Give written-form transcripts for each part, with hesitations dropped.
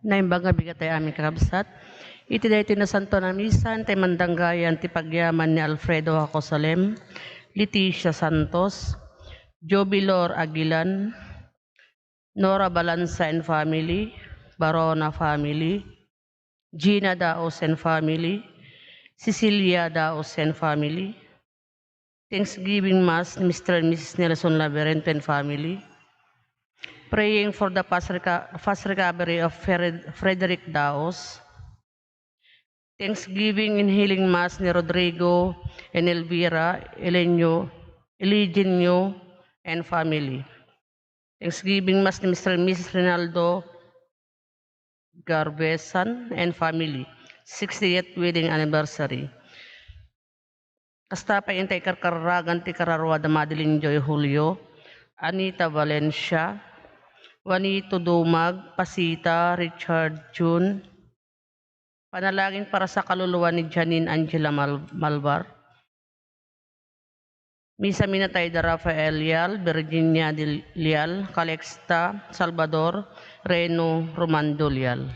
Naimbaga bigatay aming kakabsat. Iti daytoy na santo na misan, tay mandanggayan ti pagyaman ni Alfredo Hacosalem, Leticia Santos, Jobilor Aguilan, Nora Balanza and family, Barona family, Gina Daos and family, Cecilia Daos and family, Thanksgiving Mass ni Mr. and Mrs. Nelson Laberento and family, praying for the fast recovery of Frederick Daos, Thanksgiving and Healing Mass ni Rodrigo and Elvira Elegenio and family, Thanksgiving Mass ni Mr. and Mrs. Rinaldo Garbesan and family, 60th wedding anniversary. Kasta pa intay karkaragan ti kararwa da Madeline Joy Julio, Anita Valencia, Juanito Dumag, Pasita, Richard June, panalangin para sa kaluluwa ni Janine Angela Malvar, Misa Minatay da Rafael Lial, Virginia Lial, Calexta, Salvador, Reno, Romando Lial.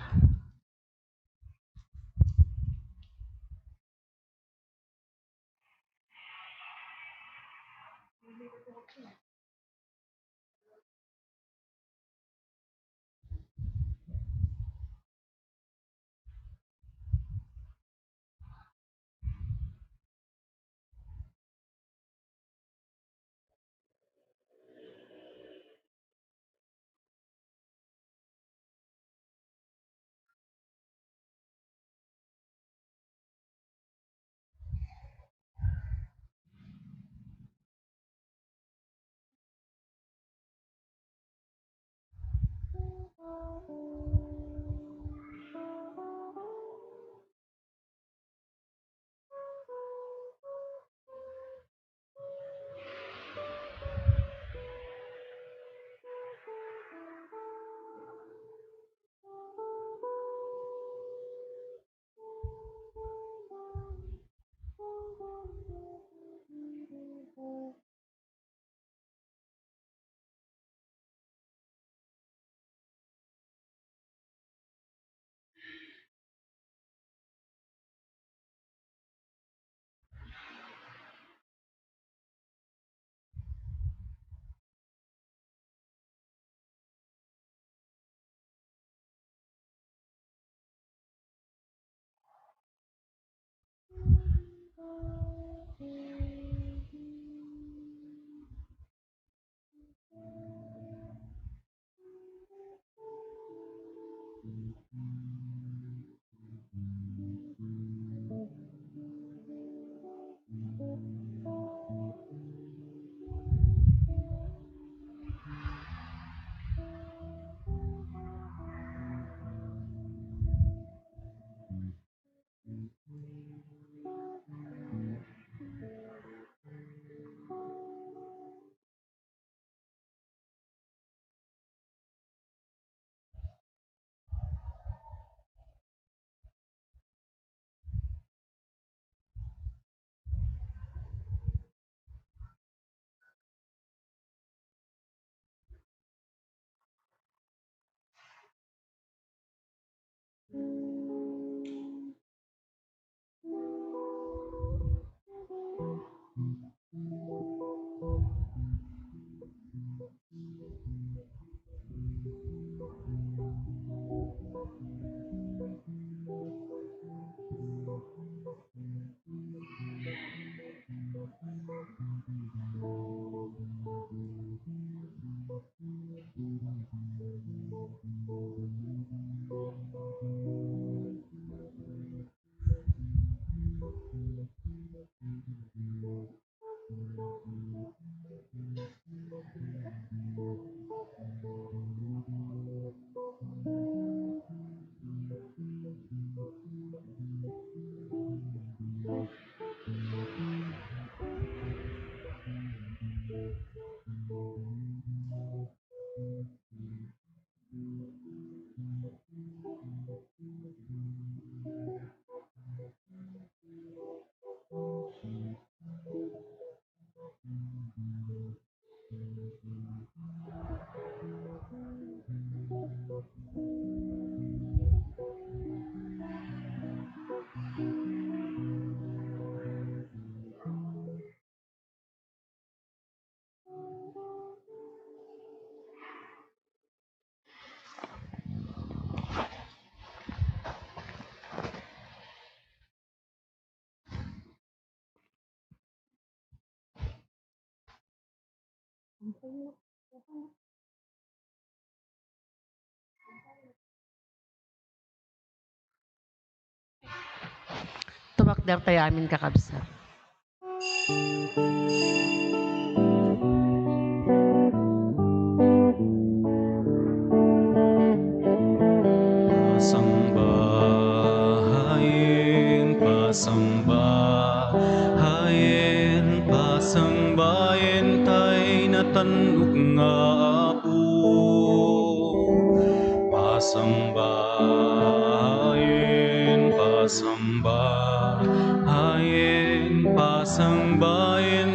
Tumakder tayo amin kakabsat. Pasangbahayen tay natanuk nga apo. Pasangbahayen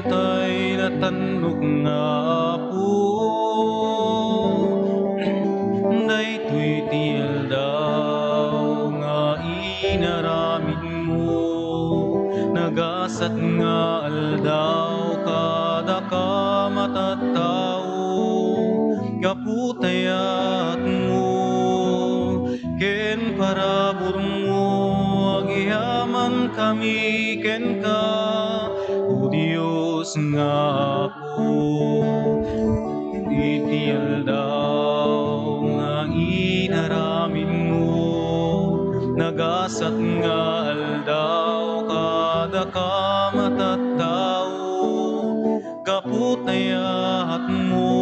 tay natanuk nga apo. Daytoy ti aldaw nga inaramid mo, nagasat nga aldaw kada ka matattao, kaputayat mo ken parabor mo, agiyaman kami ken ka, o Diyos nga Apo. Iti aldaw nga inaramid mo, nagasat nga aldaw kada ka matattao, kaputayat mo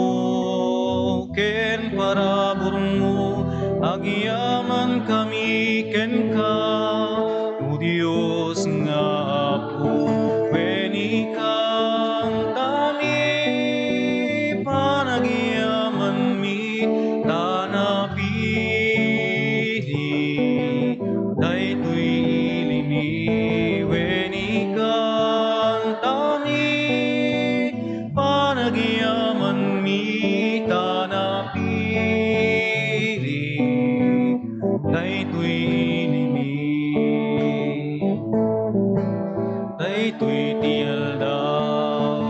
ken parabor mo, agiyaman kami ken ka, o Diyos nga Apo. Wen ikang tani panagiyaman mi tanapili, daytoy ilini. Wen ikang tani panagiyaman mi tanapili, daytoy ilini. Daytoy ti aldaw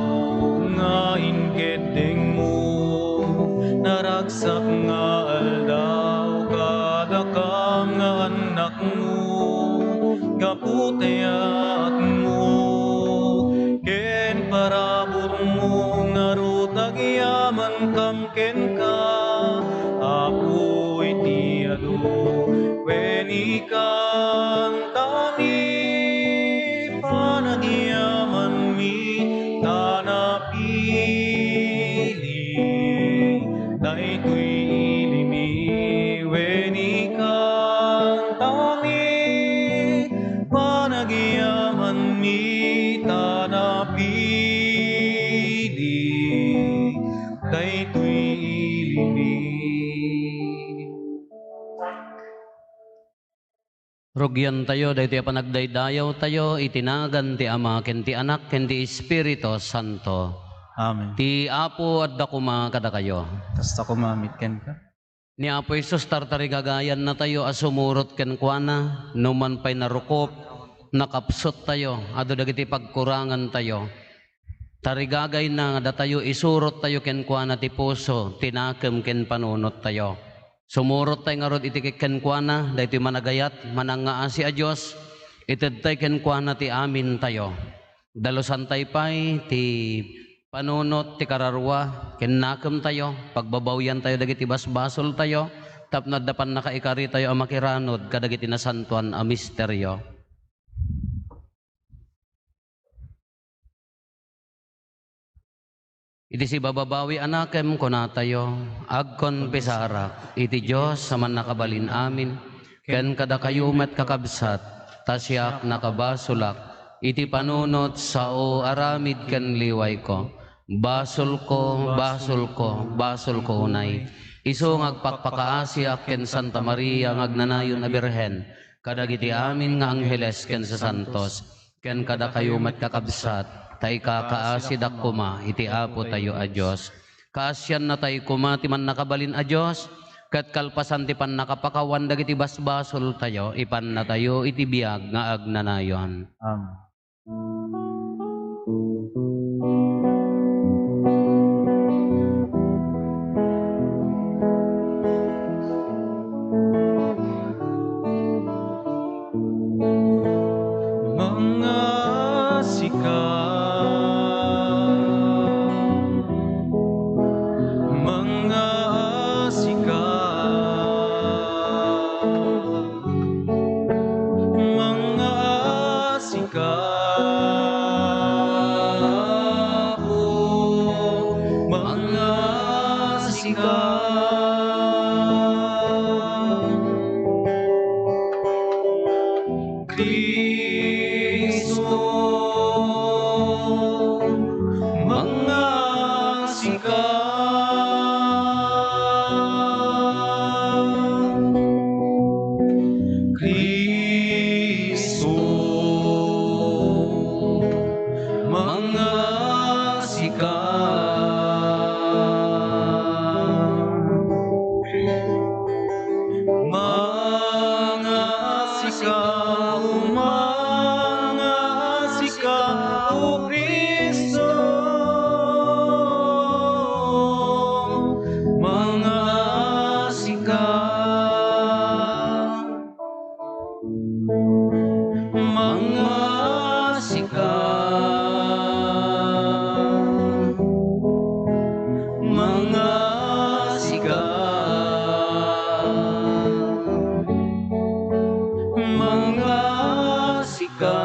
nga inkeddeng mo, naragsak nga aldaw kada ka nga anak mo, kaputayat mo ken parabor mo, ngarud agyaman kam ken ka, Apo iti adu. Wen ikang tani panagiyaman mi tanapili, daytoy ilimi. Wen ikang tani panagiyaman mi tanapili, daytoy ilimi. Rugyan tayo, dahito panagdaydayaw tayo, itinagan ti Ama, ken ti Anak, ken ti Espiritu Santo. Amen. Ti Apo at dakuma kada kayo. Kasta ko mamit ken ka. Ni Apo Isus tartari gagayan na tayo, asumurot ken kuana, numan pa'y narukop, nakapsot tayo, ado dagiti pagkurangan tayo. Tarigagay na nga tayo, isurot tayo ken kuana ti puso, tinakem ken panunot tayo. Sumurot tayo nga rod iti kenkwana, dahito managayat, manangaasi a Diyos, ited tayo kenkwana ti amin tayo. Dalusan tayo pa'y ti panunot ti kararwa, kennakem tayo, pagbabawyan tayo dagiti basbasol tayo, tapno dapan nakaikari tayo ang makiranod, kadagiti nasantuan a misteryo. Iti si bababawi anakem kuna tayo, agkon pesarak, iti Diyos sa man nakabalin amin, ken kada kayo met kakabsat, tasyak nakabasulak, iti panunot sao aramid ken liway ko, basol ko, basol ko, basol ko unay, iso ngagpakpakaasyak ken Santa Maria ngagnanayon a Birhen, kadagiti amin nga angheles ken sa santos, ken kada kayo met kakabsat, tay kakaasidak kuma, iti Apo tayo a Diyos. Kaasyan na tayo kuma, ti man nakabalin a Diyos, kat kalpasan ti pan nakapakawan, dagiti basbasol tayo, ipan na tayo, iti biyag nga agnanayon. Amen. Mga sikat sika. Kristo, mga sika. Mga sika, mga sika, o Kristo. Mga sika. Mga sika. Mga sika. Mga sika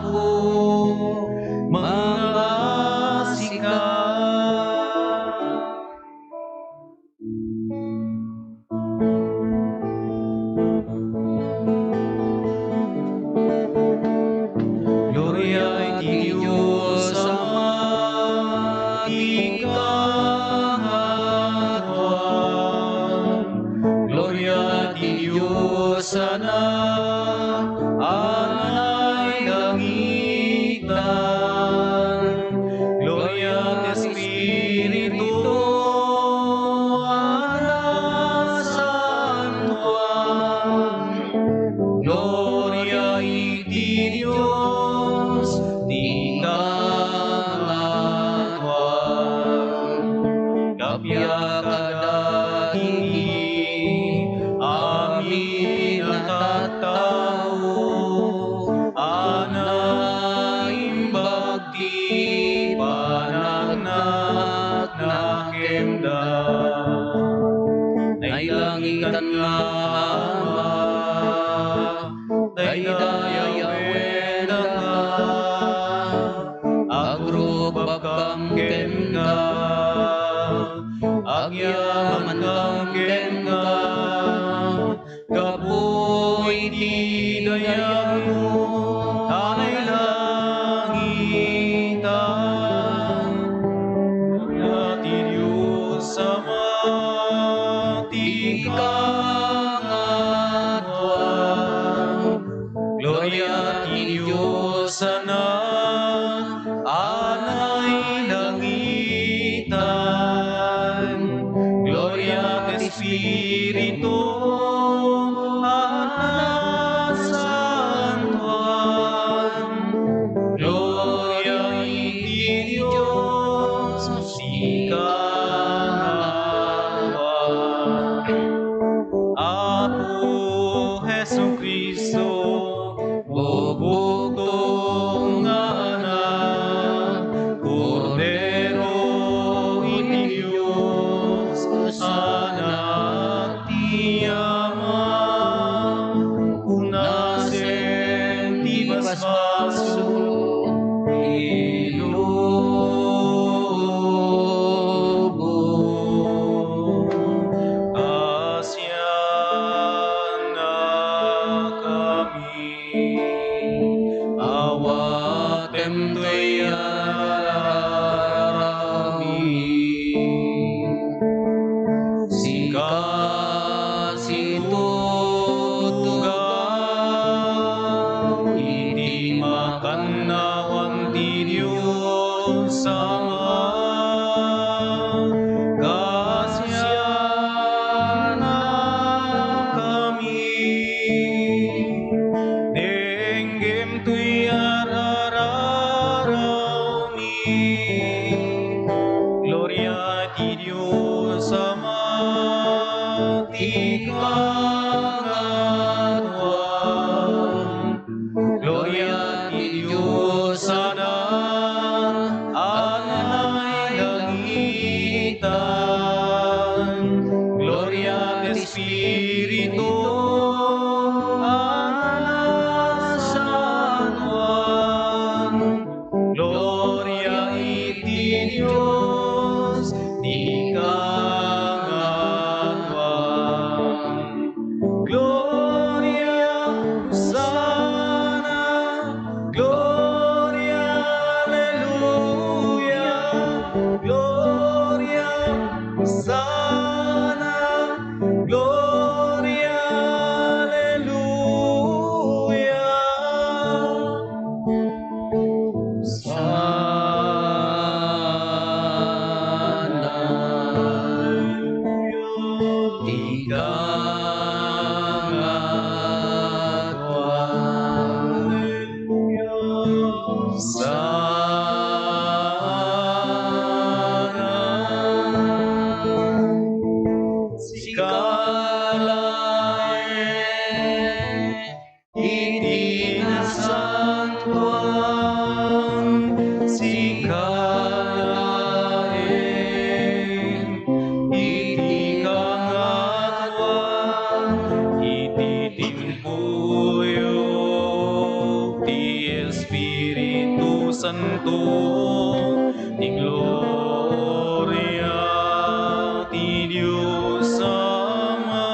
po, mga sika. Gloria iti Diyos Ama, ikangatuan. Gloria iti Diyos Anak, anay langitan. Gloria iti Espiritu, anak santuan. Gloria iti Diyos, di kangatuan. Kapya kadaging amin natatao, anaimbag ti panagnak na kemda. Nailangitan nga Ama, daydayawen ka, agrubab kang kemda, agyaman kang kemda, kapoy di dayang mo, tanay langitan. Gloria ti Diyos Ama, ti kangatuan. Gloria ti Diyos Anak, anay langitan. Gloria ti Espiritu, anak santuan. Gloria iti Diyos, si kangatuan. Apo Jesucristo, bubugtong nga anak, Kordero iti Diyos, anak ti Ama, unasen ti basbaso, inubo, asyan na kami, awatem to'y ararami. Sika situtugaw, iti makannawan ti Diyos Ama, kasyan na kami. Denggem to'y ararami. Gloria ti Diyos Ama, ti kangatuan. Gloria ti Diyos Anak, anak Santo, ti gloria, ti Diyos Ama.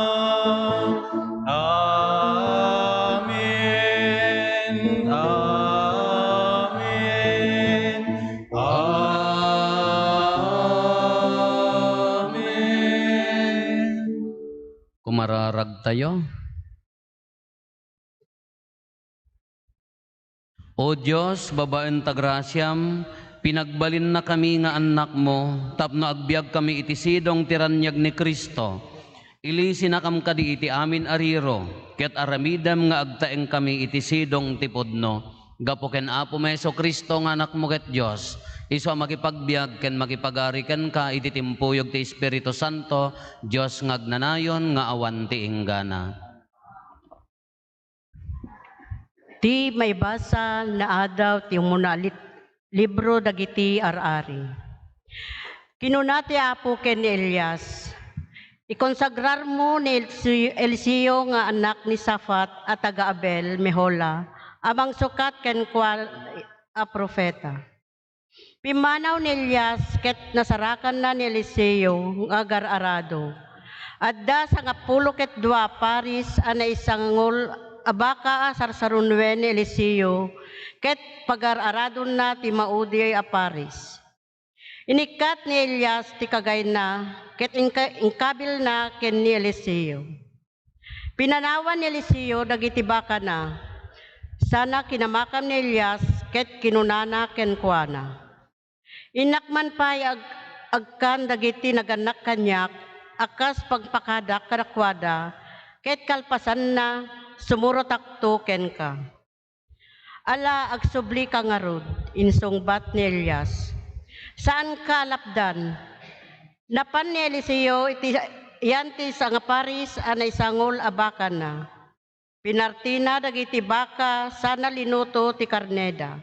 Amen. Amen. Amen. Kumararag tayo. O Diyos, babaen tagrasyam, pinagbalin na kami nga anak mo, tapno agbyag kami iti sidong tiranyag ni Kristo. Ilisi na kam kadi iti amin ariro, ket aramidam nga agtaeng kami iti sidong tipodno. Gapo ken Apo Meso Kristo nga anak mo ket Diyos, iso makipagbiag ken makipagari ken ka iti timpuyog ti Espiritu Santo, Diyos ngagnanayon nga awan ti inggana. Ti may basa na adaw ti munalit libro dagiti arari. Kinunati Apo ken ni Elias, ikonsagrar mo ni Eliseo nga anak ni Safat at taga Abel Mehola, amang sukat ken kwa a profeta. Pimanaw ni Elias ket nasarakan na ni Eliseo nga agar-arado. Adda sa 12 paris ana isangol abaka sarsarunwen ni Eliseo, ket pagar-aradon na ti maudi a paris. Inikat ni Elias ti kagay na, ket inkabil na ken ni Eliseo. Pinanawan ni Eliseo dagiti baka na, sana kinamakam ni Elias, ket kinunana ken kuana. Inakman pa'y agkan dagiti naganak kanyak, akas pagpakadak kadakwada, ket kalpasan na, sumurotakto ken ka. Ala agsubli ka ngarud, insungbat ni Elias. Saan ka lapdan? Napan ni Eliseo iti yanti sa nga paris anay sangol abakan na. Pinartina dagiti baka sana linuto ti karneda.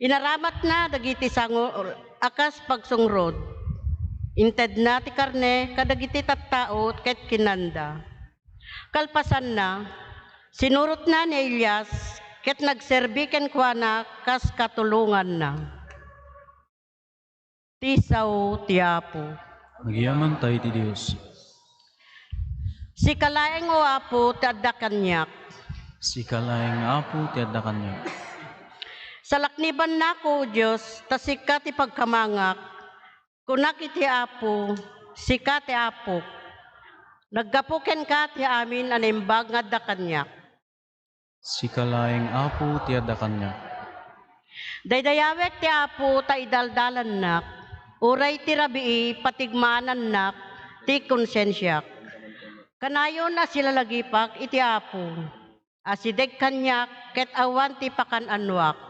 Inaramat na dagiti sangol akas pagsungrod. Inted na ti karne kadagiti tattao ket kinanda. Kalpasan na, sinurot na ni Elias, ket nagserbi ken kuana kas katulungan na. Tisaw ti Apo. Nagyaman tayo ti Diyos. Si kalaeng o Apo ti adda kanyak. Si kalaeng Apo ti adda kanyak. Salakniban nako Diyos, tasika ti pagkamangak. Kunak iti Apo, sika ti Apo. Naggapuken ka ti amin animbag nga adda kanyak. Si kalaeng Apo ti adda kanyak. Daydayawek ti Apo ta idaldalan nak, uray ti rabii patigmaanan nak, ti konsensyak. Kanayon na sila lagipak iti Apo, asideg kanyak ket awan ti pakananwak.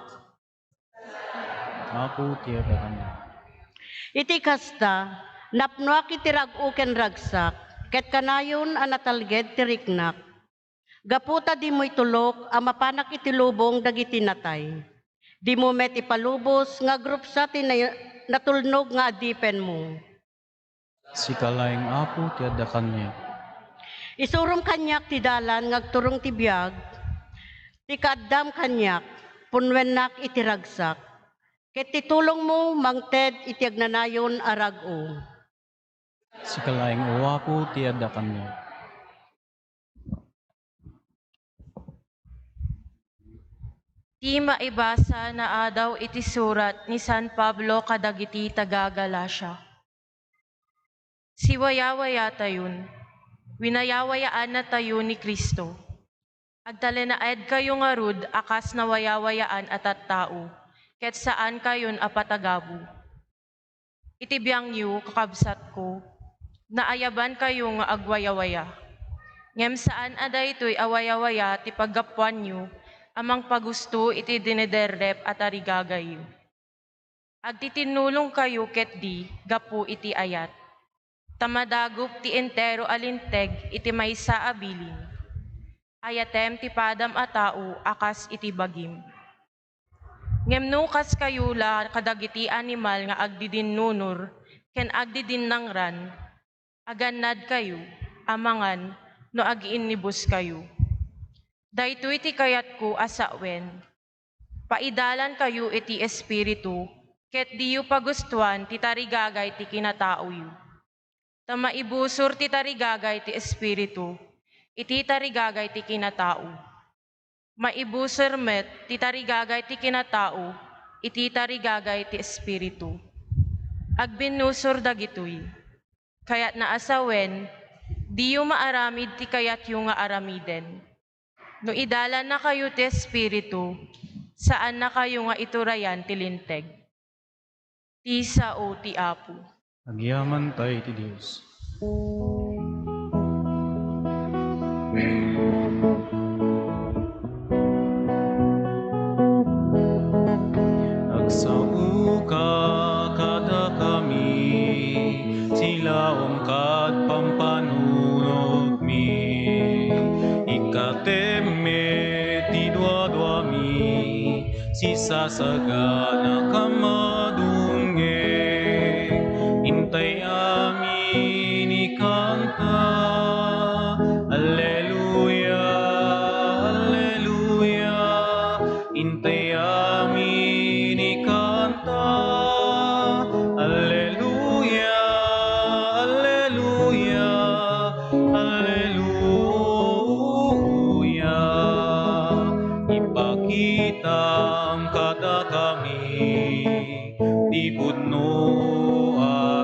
Apo ti adda kanyak. Iti kasta, napnuak iti rag-uken ragsak, ket kanayon anatalged ti riknak. Gaputa di mo'y tulok, amapanak iti lubong dagiti natay. Di mo met ipalubos, nga grup sa natulnog nga adipen mo. Si kalaeng Apo ti adda kanyak. Isurum kanyak ti dalan, ngagturong ti biyag, ti kaaddam kanyak, punwennak iti ragsak. Ket ti tulong mo, mangted iti agnanayon arag-o. Si kalaeng Apo ti adda kanyak. Ti maibasa na adaw iti surat ni San Pablo kadagiti taga Galacia. Siwayawaya tayon, winayawayaan na tayo ni Kristo. Agtalenaed kayo ngarud akas na wayawayaan at tao, ket saan kayon apatagabu. Itibiyang yu kakabsat ko, naayaban kayo nga agwayawaya. Ngem saan aday ito'y awayawaya ti paggapuan yu, amang pagusto iti dinederrep at arigagayo. Agtitinulong kayo ket di, gapu iti ayat. Tamadagop ti entero alinteg iti maysa abilin. Ayatem ti padam a tao akas iti bagim. Ngem nukas kayo la kadagiti animal nga agdidinnunor, ken agdidinnangran, agannad kayo, amangan, no agiinnibus kayo. Daytoy ti kayat ko asawen, Paidalan kayo iti espiritu, ket diyo pagustuhan ti tarigagay ti kinatao yu. Ta maibusor ti tarigagay ti espiritu, iti tarigagay ti kinatao. Maibusor met ti tarigagay ti kinatao, iti tarigagay ti espiritu. Agbinusor dagitoy, kayat naasawen, diyo maaramid ti kayat yu nga aramiden. No idalan na kayo ti espiritu, saan na kayo nga iturayan ti linteg. Ti sao ti Apo. Agyaman tayo ti Diyos. Agsao ka kada kami, silaom kad pampanunod mi. Ikateme ti dua-dua mi, sisasagana kamadunge. Intay amin ikanta, Alleluia, Alleluia. Intay amin ikanta, Alleluia, Alleluia, Alleluia. Ipakitam kada kami, di pudno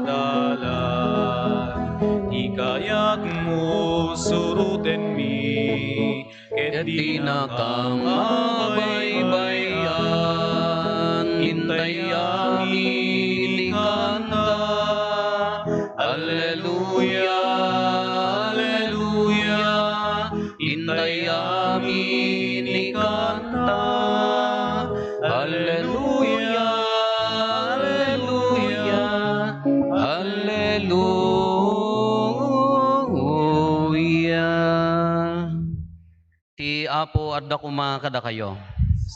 adalan, ikayat mo suruten mi, ket di na kang mabaybayan. Intay amin ikanta, Alleluia, Alleluia. Intay amin ikanta, Alleluia, Alleluia, Hallelujah. Ti Apo adda kuma kada kayo.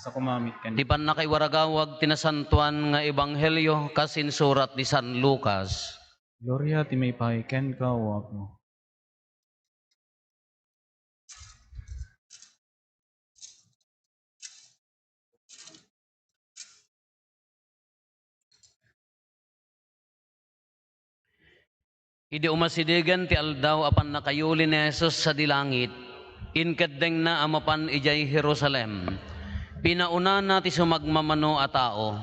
Sa kumamit ka Di pan na kay waragawag tinasantuan nga ebanghelyo kasin surat ni San Lucas. Gloria ti may pahiken ka o ako. Idi umasidigan ti aldaw apan nakayuli ni Jesus sa dilangit, inkadeng na amapan ijay Jerusalem. Pinauna na ti sumagmamano a tao,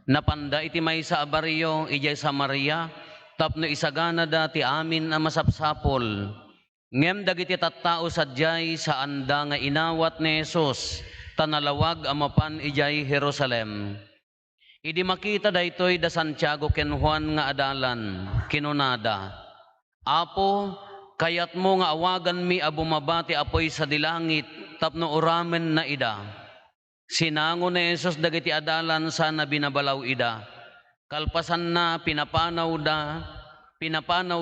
napanda iti may sa abaryo ijay Samaria, tapno isagana da ti amin a masapsapol. Ngem dagiti tattao sadyay sa anda nga inawat ni Jesus, tanalawag amapan ijay Jerusalem. Idi makita daytoy da Santiago ken Juan nga adalan, kinunada, Apo, kayat mo nga awagan mi a bumabati apoy sa dilangit, tapno uramen na ida. Sinango ni Jesus dagiti adalan sana binabalaw ida. Kalpasan na pinapanaw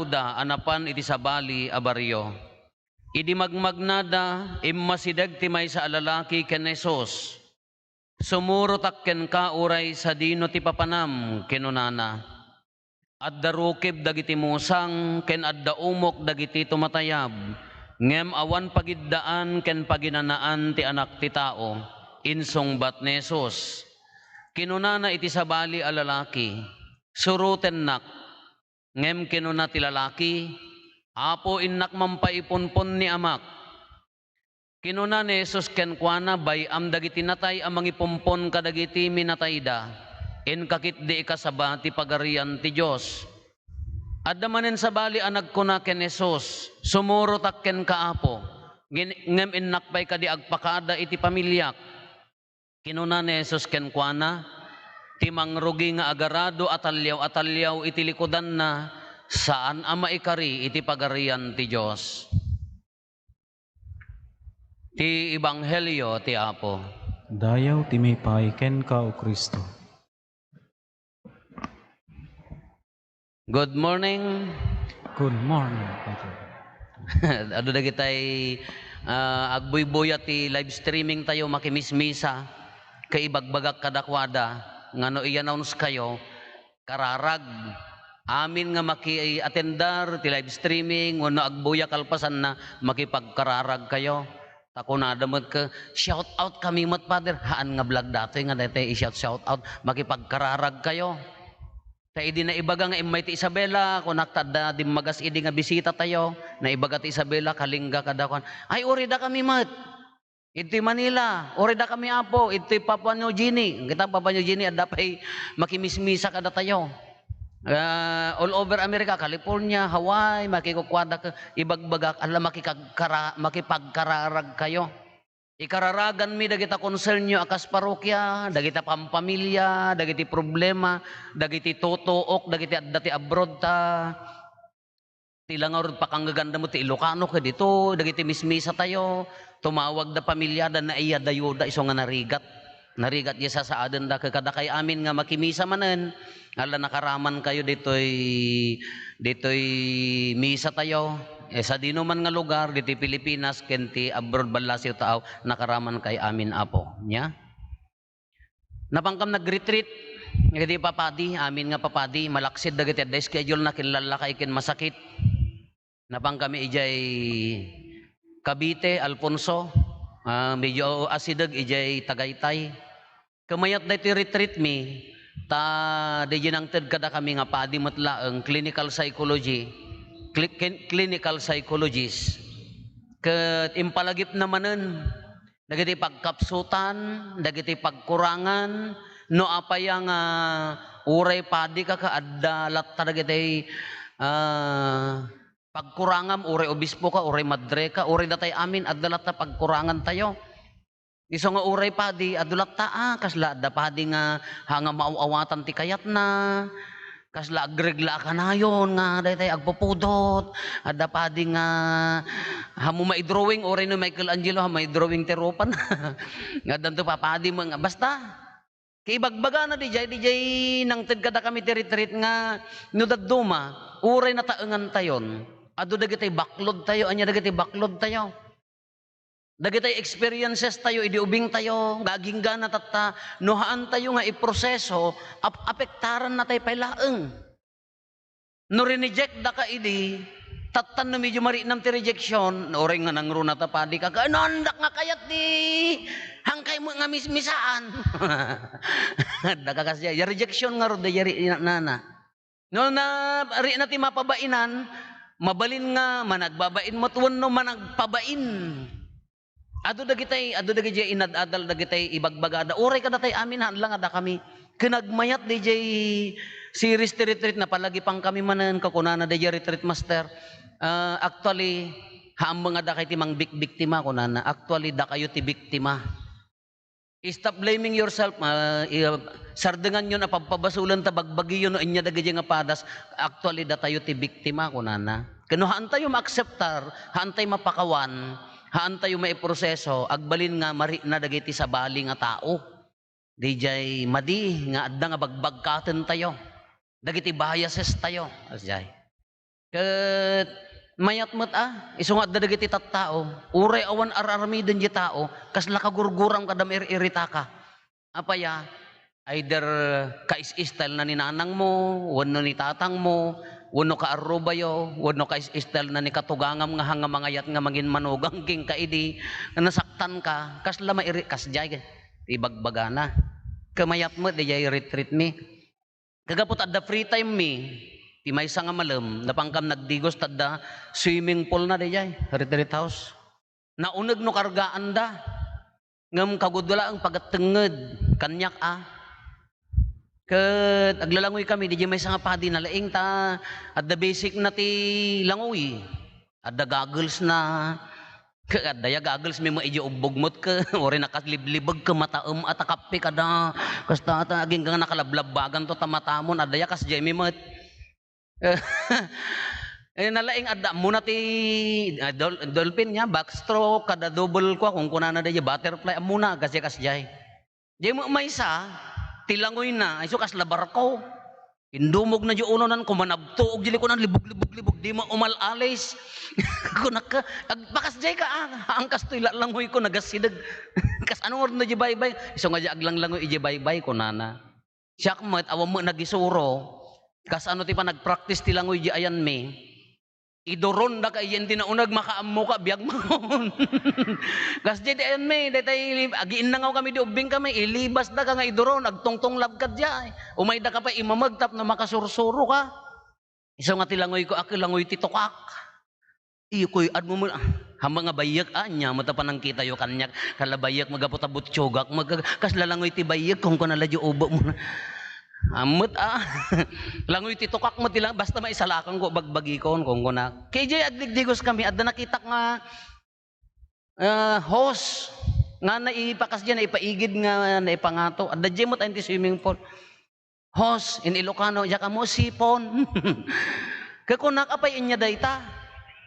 da anapan iti sabali a baryo. Idi magmagnada immasideg ti may sa alalaki ken Jesus. Sumurotak ken ka uray sa dino ti papanam kinunana. Adda rukib dagiti musang ken adda umok dagiti tumatayab. Ngem awan pagiddaan ken paginanaan ti anak ti tao. Insungbat ni Jesus. Kinunana iti sabali a lalaki. Suruten nak. Ngem kinuna ti lalaki. Apo innak mampaipunpon ni amak. Kinuna ni Jesus ken kuana bayam dagiti natay amang ipumpon kadagiti minatayda. In kakit di ikasaba ti pagarian ti Diyos. Adda manen sabali anag ko na ken Jesus, sumurotak ken kaapo, ngem innakbay ka di agpakada iti pamilyak. Kinuna ni Jesus ken kuana, ti mangrugi nga agarado atalyaw iti likodan na, saan ama ikari iti pagarian ti Diyos. Ti Ebanghelyo ti Apo. Dayaw ti may pahiken ka o Kristo. Good morning. Good morning, Father. Ado na kitay agbuy-buya ti live streaming tayo makimismisa kay ibagbagak kadakwada nga no i-announce kayo kararag amin nga maki-attendar ti live streaming wano agbuya kalpasan na makipagkararag kayo Tako na damot ka, shout out kami mat Father. Haan nga vlog dati nga dati i-shout out. Makipagkararag kayo. Ta idi na ibaga nga imay ti Isabela, kung naktada di magas idi nga bisita tayo, na ibaga ti Isabela, kalingga kada kon. Ay uri da kami mat. Iti Manila, uri da kami apo, iti Papua New Guinea. Kita Papua New Guinea ada pay makimismisa kada tayo. All over America, California, Hawaii, makikukwada ka, ibagbagak, ala makipagkararag kayo. Ikararagan mi dagita concern nyo akas parokya, dagita pampamilya, dagiti problema, dagiti totook, dagiti dati abroad ta. Tila nga rin pakanggaganda mo, ti Ilocano ka dito, dagiti mismisa tayo, tumawag da pamilya, da naiya da yuda, iso nga narigat. Narigat yasa sa aden da kada kay amin nga makimisa manen. Ala nakaraman kayo ditoy misa tayo. Sa dino man nga lugar diti Pilipinas kenti abroad balasiw tao nakaraman kay amin apo. Nya? Napangkam nag-retreat ngiti papadi, amin nga papadi, malaksid dagiti da schedule na kinlala kay kin masakit. Napangkami ijay Cavite, Alfonso, medyo asidag ijay Tagaytay. Kamayat dati retreat mi, ta di ginangted kada kami nga padi matla ang clinical psychologist. Ket impalagip namanen, dagiti pagkapsutan, dagiti pagkurangan, no apayang uray padi ka kaadda latta dagiti pagkurangam, uray obispo ka, uray madre ka, uray datay amin adda latta pagkurangan tayo. Iso nga uray padi adulat ta kasla da padi nga hanga mauawatan ti kayat na kasla agregla kanayon nga daytay agpupudot adda padi nga hamo may drawing oray no Michelangelo ha may drawing teropan nga danto papadi mo nga basta kay bagbaga na DJ nang ted kada kami retreat nga no dadduma uray na taengan tayon adu dagitay baklod tayo anya dagitay baklod tayo. Dagitay experiences tayo, idiubing tayo, gaging gana tata, nuhaan tayo nga iproseso, apektaran na tayo pailaeng. No rineject da ka idi, tatan na medyo marinam ti rejection, oray nga nang runa tapadi ka, ganondak nga kayat di, hangkay mo nga mismisaan. Daka kasya, ya rejection nga ro, da yari nana. No na, ri na ti mapabainan, mabalin nga, managbabain mo tuwan no managpabain. Ado dagitay inadadal dagitay ibagbagada. Oray kada tay amin hanlang ada kami. Kinagmayat DJ series retreat na palagi pang kami manen kakunana DJ retreat master. Actually haam mga da kay timang biktima kunana. Actually da kayo ti biktima. Stop blaming yourself. Sardengan yun na pagpabasulan ta bagbagi yun no inya dagiti nga padas. Actually da tayo ti biktima kunana. Kinuhaan tayo maakceptar, haan tayo mapakawan. Haan tayo may proseso, agbalin nga mari na dagiti sa bali nga tao. Dijay madi nga adda nga bagbagkaten tayo. Dagiti biases tayo. Asjay. Ket mayat met iso nga adda dagiti tattao. Uray awan ararmi den di tao, kasla kagurguram kadam irita ka. Apaya either kais-style na ni nanang mo, wenno ni tatang mo, wano ka arubayo, wano ka istel na ni katugangam nga hanga mangayat nga mangin manugang king kaidi, nasaktan ka, kasla mairi, kasjay, ibagbaga na. Kamayat mo, dijay retreat mi. Kagapot adda free time mi, ti may nga malam, napangkam nagdigos tadda swimming pool na dijay, retreat house. Naunag no kargaan da, ngam kagudula ang pagatenged, kanyak Ket aglalangoy kami di may nga padi na laing ta at the basic na ti langoy. At the goggles na at daya goggles may mga ubogmot ka ori nakaliblibag ka mataem at akapi ka da kasta ta aging nga nakalablabagan to tamatamon at daya kas Jamie mat. Nalaing adda muna ti dolphin nya backstroke kada double ko kung kunana daya butterfly muna kasi kas jay. Jay mo may isa tilangoy na, iso kas labarko. Indumog na di unonan, kumanabtuog, dili ko na libog, di mo umalalis. Kunaka, bakas jay ka, angkas to ilalangoy ko, nagasidag. Kas anong oras na di baybay? Iso nga di aglanglangoy, di baybay ko nana. Siya kamat, awam mo nagisuro. Kas ano ti pa nagpractice tilangoy di ayan me. Idoron na kay hindi na unag makaammo ka biyag mo. Kasi di ayan may detay agiin na nga kami di ubing kami ilibas da ka nga idoron agtungtong labkad diay. Umay da ka pa imamagtap na makasursuro ka. Iso nga tilangoy ko ako langoy titokak. Iyo koy admo mo hamang nga bayak anya mata pa nang kita yo kanyak kalabayak magaputabot tiyogak kaslalangoy ti bayak kung ko naladyo ubo mo. Amot langoy titukak mo tilang basta maisalakan ko bagbagikon kung kuna. KJ agdigdigos kami adda nakita nga host nga naipakas diyan naipaigid nga naipangato adda jemot anti swimming pool. Host in Ilocano ya kamo sipon. Kakunak apay inya dayta.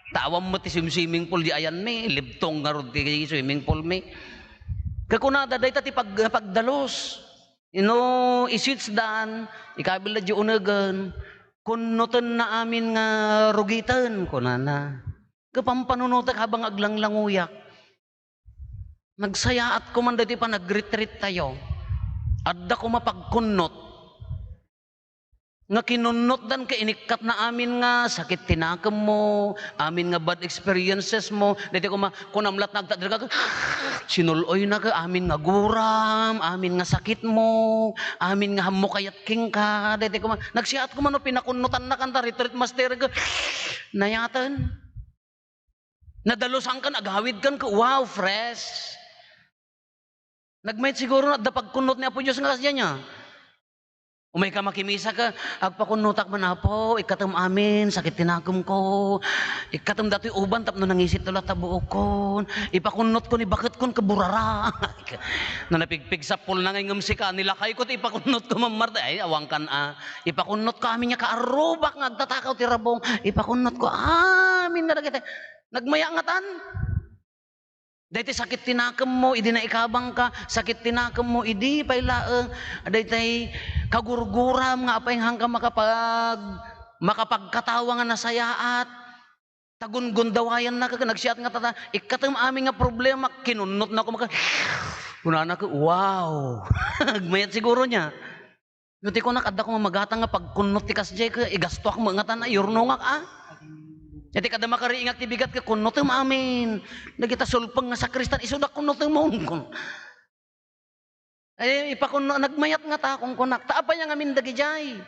Tawam mo ti swimming pool di ayan mi libtong nga rod ti swimming pool mi. Kakunada dayta ti pagdalos. Iswits dan, ikabil na di unagan, kunutan na amin nga rugitan, kunana. Kapampanunotag habang aglanglanguyak. Nagsayaat ko man dati pa nag-retreat tayo. Adda ko mapagkunot. Nga kinunot dan ka inikat na amin nga sakit tinakam mo, amin nga bad experiences mo. Dati ko kunamlat nagtadra ka, sinuloy na ka, amin nga guram, amin nga sakit mo, amin nga hamukayat king ka. Dati ko nagsiat ko man no, pinakunutan na kanta, retreat master ka, nayatan. Nadalusan ka, naghawid kan ka, wow, fresh. Nagmait siguro na, dapagkunot niya po Diyos nga kasya niya. Umay ka makimisa ka, agpakunutak man po, ikatam amin, sakit tinagom ko, ikatam dato'y uban, tapno nangisit tula tabuok ko, ipakunot ko ni bakit kon kaburara. Nanapigpig sa pool na ngay ngamsika, nilakay ko, ipakunot ko mamarta, ay awang kan ipakunot ko amin niya kaarubak, nagtatakaw ti rabong, ipakunot ko, amin na kita, nagmaya ngatan. Dahil sakit tinakam mo, idi na ikabang ka, sakit tinakam mo, idi pailaang, dahil kagurguram nga apa yung hanggang makapagkatawa nga nasayaat, tagun-gundawayan na ka, nagsiyat nga tata, ikatam amin nga problema, kinunot na ako, kunana ko, wow, mayat siguro niya. Nuti ko nakada ko magatang nga pagkunot ti kasjay ka, igasto ako mga tanay, yurnongak Jadi kada makariingat tibigat ka kunotem amin. Nagita sulpeng nga sakristan isudak kunotem mo. Ay ipakun nagmayat nga ta kung kunak. Ta apa yang amin dagi jay.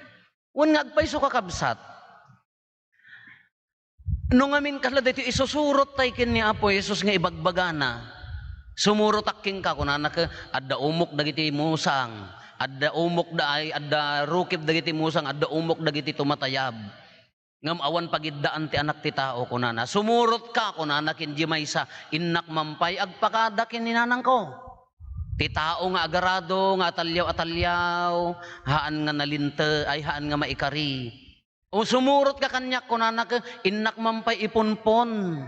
Wen nga agpayso ka kabsat. Nung amin kasla dito isusurot tay ken ni Apo Jesus nga ibagbagana. Sumurot akking ka kunana ka adda umok dagiti musang. Adda umok da ay adda rukib dagiti musang adda umok dagiti tumatayab. Ngam awan pagiddaan ti anak ti tao kunana. Sumurot ka kunana kinji maysa innak mampay agpakada kin ninanang ko. Ti tao nga agarado nga atalyaw haan nga nalinte ay haan nga maikari. O sumurot ka kanyak kunana ka innak mampay ipunpon.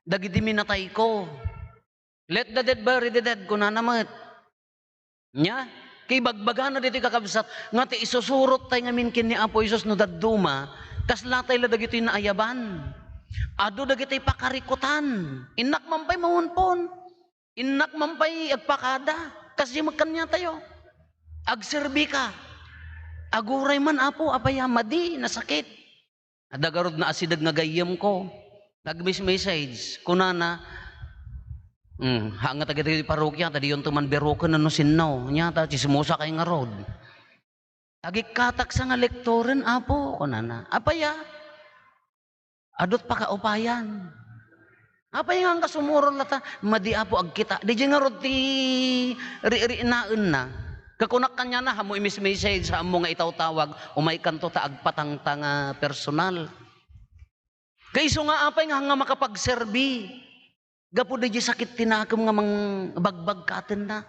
Dagiti minatay ko. Let the dead bury the dead kunana met. Nya kay bagbagan na diti kakabsat nga ti isusurot tay ngamin kin ni Apo Jesus no dadduma. Kaslatay la dagiti naayaban. Ado dagiti pakarikutan. Innak mampay mahunpon. Innak mampay agpakada. Kasi magkanya tayo. Agserbi ka. Aguray man Apo apaya madi nasakit. Adagarod na asidag nga gayam ko. Nag-message kunana hanga tagad parokya tadi yung tuman beroken no sinno. Nya ta chismosa kay nga rod. Agikatak sa nga lektoren, Apo, kunana. Apaya? Adot pa kaupayan. Apaya nga kasumuro lata, madi Apo agkita. Di nga rod ti ri-rinaan na. Kakunak kanya na, hamo imis-message sa amo nga itaw-tawag, umay kanto ta agpatangtang personal. Kaiso nga apay nga makapagserbi. Gapo di sakit tinakam nga mang bagbag katen na.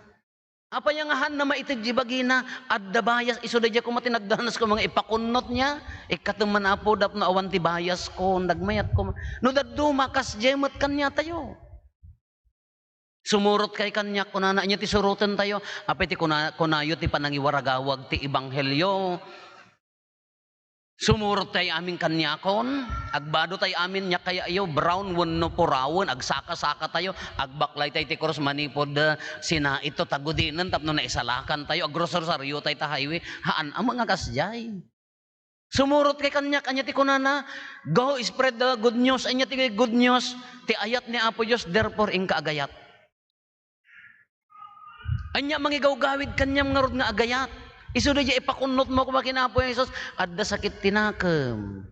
Apa yang ahan na maitig bagina adda bayas iso da ko matinagdanas ko mga ipakunot niya ikateman Apo dap na awan ti bayas ko nagmayat ko no daddu makas jemet kanya tayo sumurot kay kanya kunana nya ti surutan tayo apay ti kunayo ti panangiwaragawag ti ebanghelyo sumurot tayo amin kanyakon agbado tayo amin nya kaya ayo brown wenno porawon agsaka-saka tayo agbaklay tayo ti cross manipod sina ito tagudinan tapno na isalakan tayo agrosaryo tayo ta highway haan ang mga kasjay Sumurot kay kanya ti kunana, go spread the good news, anya ti good news, ti ayat ni Apo Diyos, therefore inka agayat. Anya mangigaw gawid kanyam nga rod nga agayat. Isu da ipakunot mo kumakin Apo Jesus, adda sakit tinakam.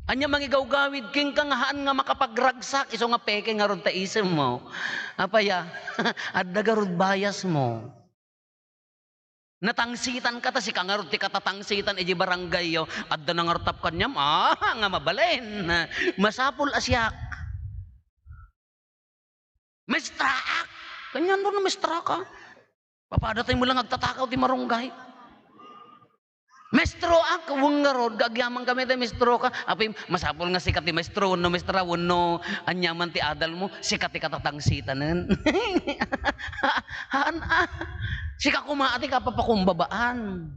Anya mangigaw gawid king kang haan nga makapagragsak, iso nga peke nga rod ta isem mo. Apaya, adda garod bayas mo. Natangsitan ka ta si kangarot ti katatangsitan iji barangay yo adda nangartap kanyam nga mabalen masapul asyak mestra kanyan do na mestra ka papadatay mo lang agtatakaw ti marunggay mestro ak wongarod gagyaman kami ti mestro ka apay masapul nga sikat ti mestro no mestra wenno anyaman ti adal mo sikat ti katatangsitan haan sika kumaati ka papakumbabaan.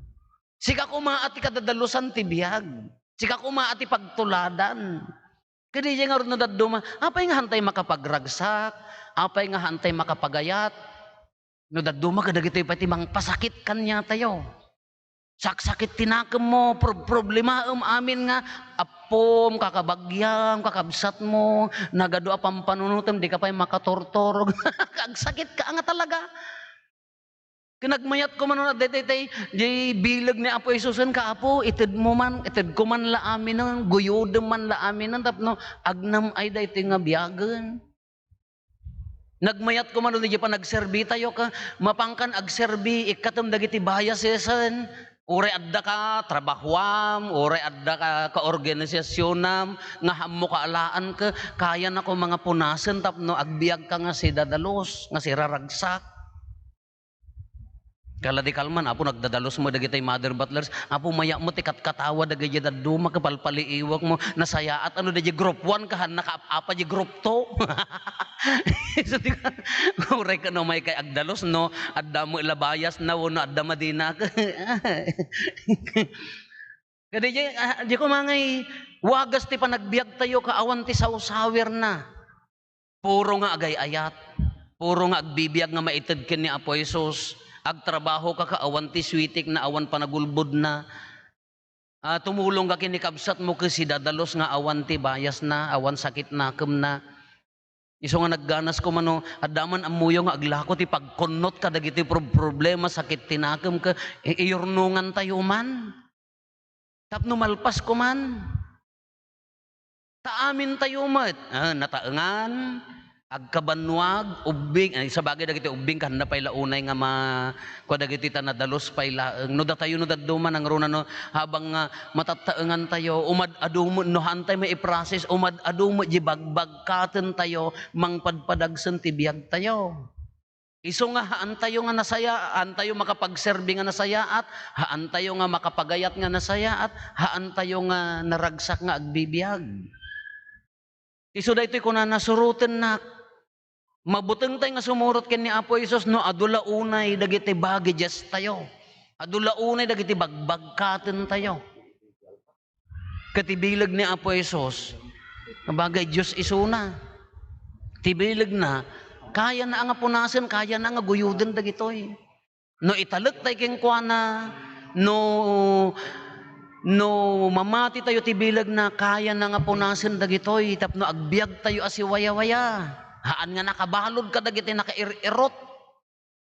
Sika kumaati ka dadalusan ti biyag. Sika kumaati pagtuladan. Kadi nga ron na daduma, apay nga hantay makapagragsak, apay nga hantay makapagayat. No daduma kadagitoy pati mang pasakit kanya tayo. Saksakit tinakam mo, problema amin nga, apom, kakabagyam, kakabsat mo, nagado apang panunutam, di ka pa'y makatortorog. Kagsakit ka nga talaga. Kinagmayat ko man na detay di bilag ni Apo Isusan ka Apo ited ko man la amin nang guyodem man la amin nang tapno agnam ay daytoy nga biyagen. Nagmayat ko man di pa nagserbi tayo ka mapangkan agserbi ikatom dagiti bayas sesan ure adda ka trabahuam ure adda ka organisasyonam nga hammo kaalaan ka kaya nako mga punasen tapno agbiag ka nga si dadalos nga si raragsak. Kala di kalman, apo nagdadalos mo dagitay mother butlers, apo maya mo tikat katawa dagiti daduma kapalpaliiwak mo nasayaat ano dagiti group 1 kahan nakaapa di group 2. So di ka ure ka no may kay agdalos no adda mo ilabayas na wono adda madina ka. Kadi di ko mangay wagas ti panagbiag tayo kaawan ti sawsawer na. Puro nga agay ayat. Puro nga agbibiyag nga maited ken ni Apo Jesus. Agtrabaho ka kaawan ti switik na awan panagulbod na tumulong ka kinikabsat mo kasi dadalos nga awan ti bayas na awan sakit na kem na iso nga nagganas ko mano addaman amuyo nga aglako ti pagkonot ka dagiti problema sakit tinakam ka iurnungan tayo man tapno malpas ko man taamin tayo mat nataengan agkabanwag ubing sa bagay dagiti ubing kan na pay launay nga ko dagiti tanadalos pay laeng no datayo no daduma nang runa no habang matataengan tayo umad adumo no hantay may i-process umad adumo di bagbagkaten tayo mangpadpadagsen ti biag tayo iso nga haan tayo nga nasaya haan tayo makapagserbi nga nasayaat haan tayo nga makapagayat nga nasayaat haan tayo nga naragsak nga agbibiyag iso daytoy kuna nasuruten na mabuteng tayo nga sumurot ken ni Apo Jesus no adula unay dagiti bagges tayo. Adula unay dagiti bagbagkaten tayo. Katibilag ni Apo Jesus bagay Dios isuna. Tibilag na kaya na nga punasen, kaya na nga guyuden dagitoy. No italek tayo ken kuana no mamati tayo tibilag na kaya na nga punasen dagitoy tapno agbiag tayo asiwaya-waya. Haan nga nakabalod ka dagiti nakairot.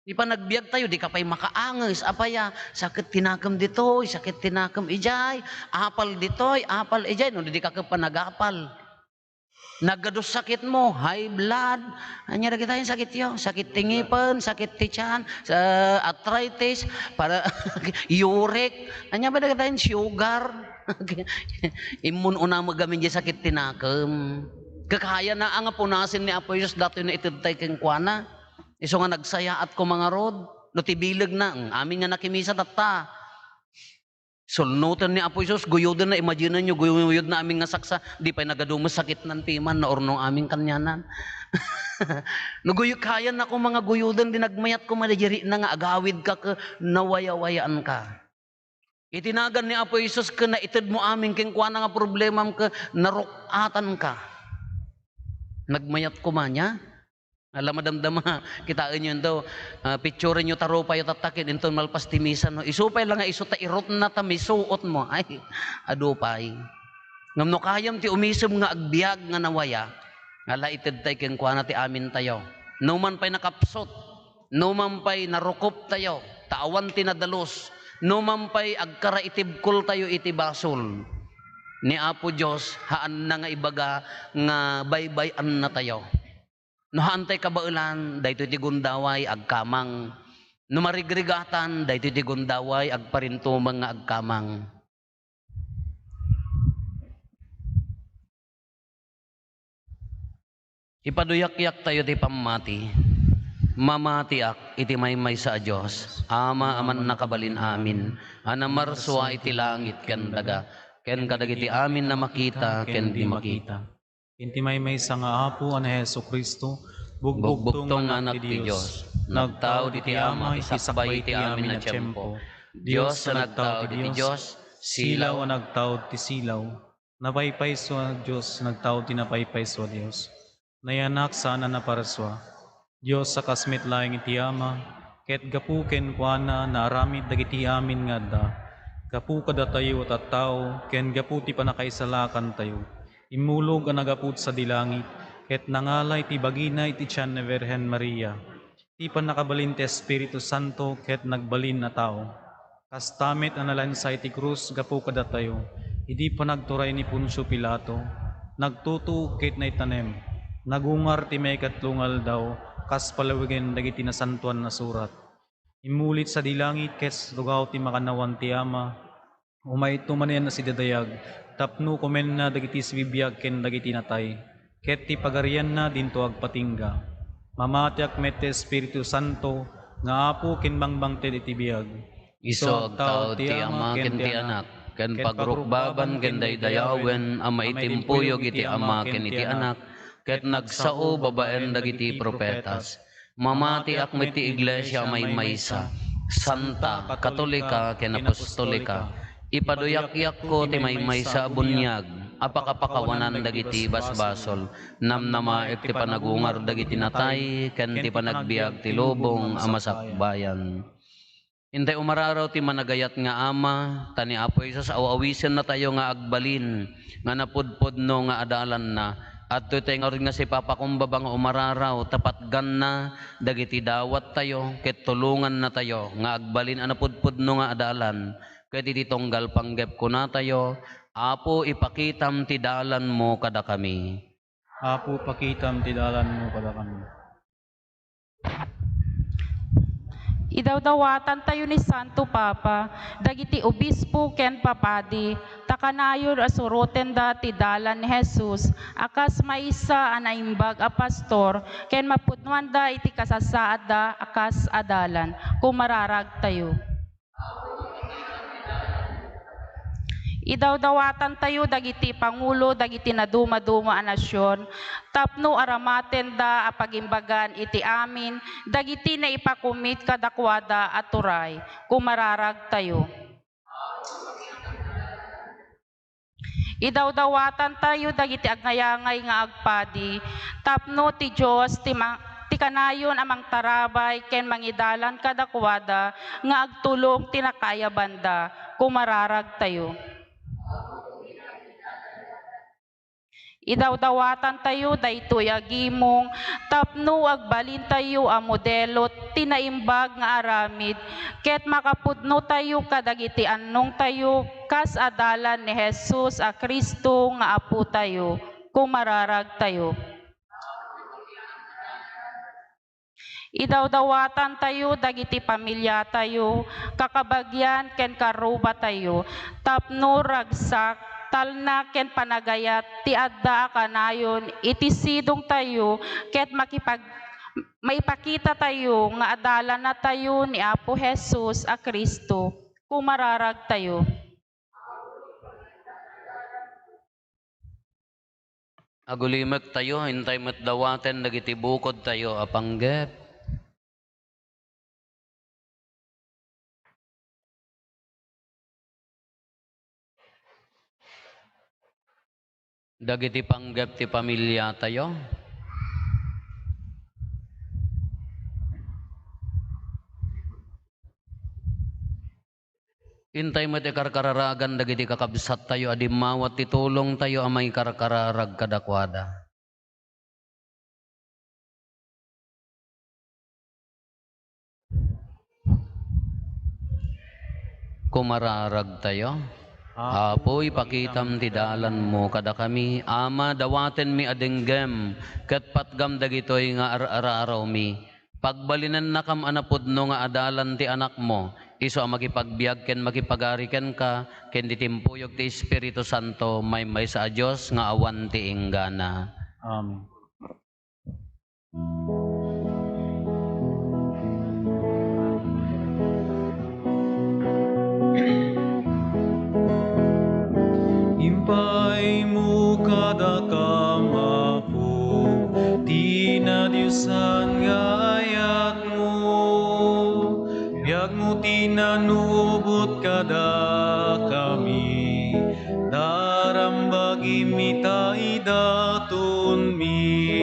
Di pa nagbiag tayo, di ka pa'y makaanges. Apaya, sakit tinakam ditoy, sakit tinakam ijay, apal ditoy, apal ijay. No, di ka pa nag-apal. Nagados sakit mo, high blood. Anya dagiti tayong sakit yo. Sakit tingipan, sakit tiyan, arthritis, para uric. Anya ba dagiti tayong sugar? Imun una magamin di sakit tinakam. Kakaya na ang punasin ni Apo Jesus dati na itutay keng kuana. Iso nga nagsayaat ko mga rod. No tibilag na. Amin nga nakimisa tata. Sulnutan ni Apo Jesus. Guyodin na. Imagine nyo. Guyod na aming nga saksa. Di pa'y nagadumas sakit ng piman na ornong aming kanyanan. No kaya na ko mga guyodin. Dinagmayat ko madajiri na nga agawid ka nawaya-wayaan ka. Itinagan ni Apo Jesus ka na ited mo aming keng kuana nga problema ka narukatan ka. Nagmayat ko man niya, Alam madamdama, kitain yun daw, picturein nyo tarupay tatakin, inton malpas timisan, no? Isupay lang nga, isuta irot na ta, misuot mo, ay, adupay. Ngam no kayam ti umisum nga agbiag nga nawaya, ala ited tay kenkwana ti amin tayo. No man pa'y nakapsot, no man pa'y narukop tayo, taawan ti nadalos, no man pa'y agkara itibkol tayo iti basol. Ni Apo Diyos, haan na nga ibaga nga baybayan na tayo. No hantay kabailan, dayto ti gundaway agkamang. No marigrigatan, dayto ti gundaway agparintumang nga agkamang. Ipaduyak-yak tayo ti pamati. Mamatiak iti maymay sa Diyos. Ama aman nakabalin amin. Anamarswa iti langit ken daga. Ken kadagiti amin na makita ken di makita. Intimay may sa nga apo an Hesu Kristo, Bugbugtong anak ti Diyos. Nagtao di ti ama, isakbay ti amin na tiyempo. Diyos sa nagtao di ti Diyos, silaw ang nagtao ti silaw. Napaypay sa Diyos, nagtao ti napaypay sa Diyos. Nayanak sana na paraswa. Diyos sa kasmet laing iti ama, ket gapuken kuana na aramid dagiti amin nga da. Gapu kada tayo at tao, ken gapu ti panakaisalakan tayo. Imulog ang nagaput sa dilangit, ket nangalay ti bagina iti tiyan na Virgen Maria. Ti panakabalin ti Espiritu Santo, ket nagbalin na tao. Kastamit ang nalansay ti krus, gapu kada tayo. Idi panagturay ni Poncio Pilato, nagtutu ket na itanem. Nagungar ti may katlungal daw, kas palawigen dagiti nasantuan na surat. Imulit sa dilangit, ket lugaw ti makanawan ti ama, umay tumanen na si dadayag, tapno komen na dagiti sibibiyag ken dagiti natay, ket ti pagarian na dinto agpatingga. Mamatiak met ti Espiritu Santo, nga apo ken bangbangted iti biyag. iso agtao ti ama ken ti anak, ken pagrukbaban ken daydayawen, ama itimpuyog iti ama ken iti anak, ket nagsao babaen dagiti propetas. Mamatiak met ti iglesia may maysa, santa, katolika, ken apostolika. Ipaduyak-yak ko ti maymay sa bunyag, apakapakawanan dagiti basbasol, namnama iti panagungar dagiti natay, ken ti panagbiag ti lubong amasakbayan. Intay umararaw ti managayat nga ama, tani Apo Isus awawisen na tayo nga agbalin, nga napudpod no nga adalan na, at tutay nga rin nga si Papa kumbaba nga umararaw, tapatgan na, dagiti dawat tayo, ket tulungan na tayo, nga agbalin anapudpod no nga adalan, ket iti tonggal panggep ko na tayo, Apo ipakitam ti dalan mo kada kami. Apo pakitam ti dalan mo kada kami. Idawdawatan tayo ni Santo Papa, dagiti obispo ken papadi, takanayon asuroten da ti dalan ni Jesus, akas maisa anaimbag a pastor, ken mapudnuan da iti kasasaad da akas adalan, kumararag tayo. Idawdawatan tayo dagiti pangulo, dagiti naduma-duma a nasyon, tapno aramaten da apagimbagan iti amin, dagiti na ipakumit kadakwada at turay, kumararag tayo. Idawdawatan tayo dagiti agnayangay nga agpadi, tapno ti Diyos ti kanayon amang tarabay ken mangidalan kadakwada nga agtulong tinakaya banda, kumararag tayo. Idawdawatan tayo daytoy agimong, tapno agbalin tayo a modelo tinaimbag nga aramid, ket makapudno tayo kadagiti annong tayo kas adalan ni Jesus a Kristo nga Apo tayo, kumararag tayo. Idawdawatan tayo dagiti pamilya tayo, kakabagyan ken karuba tayo, tapno ragsak talna ken panagayat ti adda kanayon iti sidong tayo, ket maipakita tayo nga adalan na tayo ni Apo Jesus a Kristo, kumararag tayo. Agulimek tayo, hintay met dawaten dagiti bukod tayo apanggep. Dagiti panggep ti pamilya tayo. Intay mo ti karkararagan dagiti kakabsat tayo adimawat ti tulong tayo amay karkararag kadakwada. Kumararag tayo. Apoy pakitam ti dalan mo kada kami ama dawaten mi adenggem ket patgam dagitoy nga araraw mi pagbalinan nakam anapudno nga adalan ti anak mo iso a makipagbiag ken makipagari ken ka ken ditimpuyog ti Espiritu Santo may sa Dios nga awan ti inggana. Amen. Impay mo kada kamapo, di na Diyosan nga ayat mo. Biag mo tinanubot kada kami, darambagi mita idaton mi.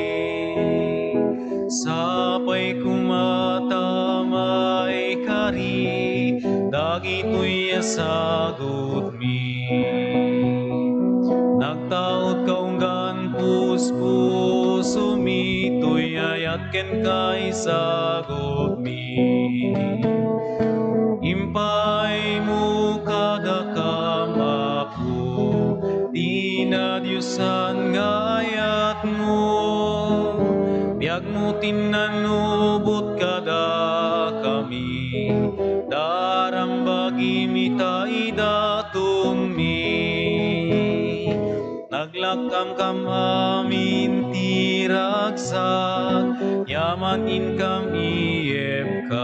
Sapay kumatamay kari, dagitoy asagot mi. Nagtaot kaunggan puso mi, to'y ayat ken kay sagot mi. Impay mo kada kamapo, di na Diyosan nga ayat mo. Biag mo tinanubot kada kami, darambagi mita idaton mi. Naglakam kam amin tiragsak, yaman income iepkas.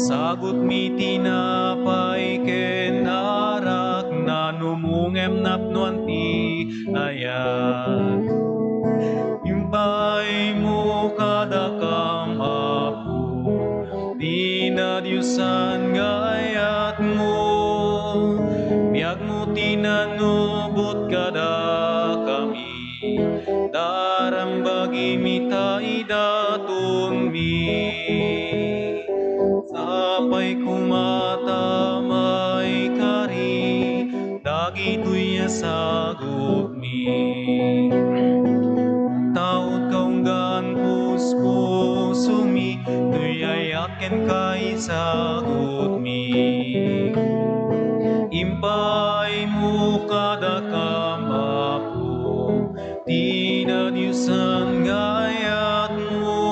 Sagot mi tinapay ken arak, na numungem napnuan ti ayat. Impay mo kada kamapo, di na Diyosan nga ayat mo. Biag mo tinanubot kada kami, darambagi mita idaton mi. Sapay kumatamay kari, dagitoy asagot mi. Taot kaunggan puso mi, to'y ayaken kay sagot mi. Impay mo kada kamapo, di na Diyosan nga ayat mo.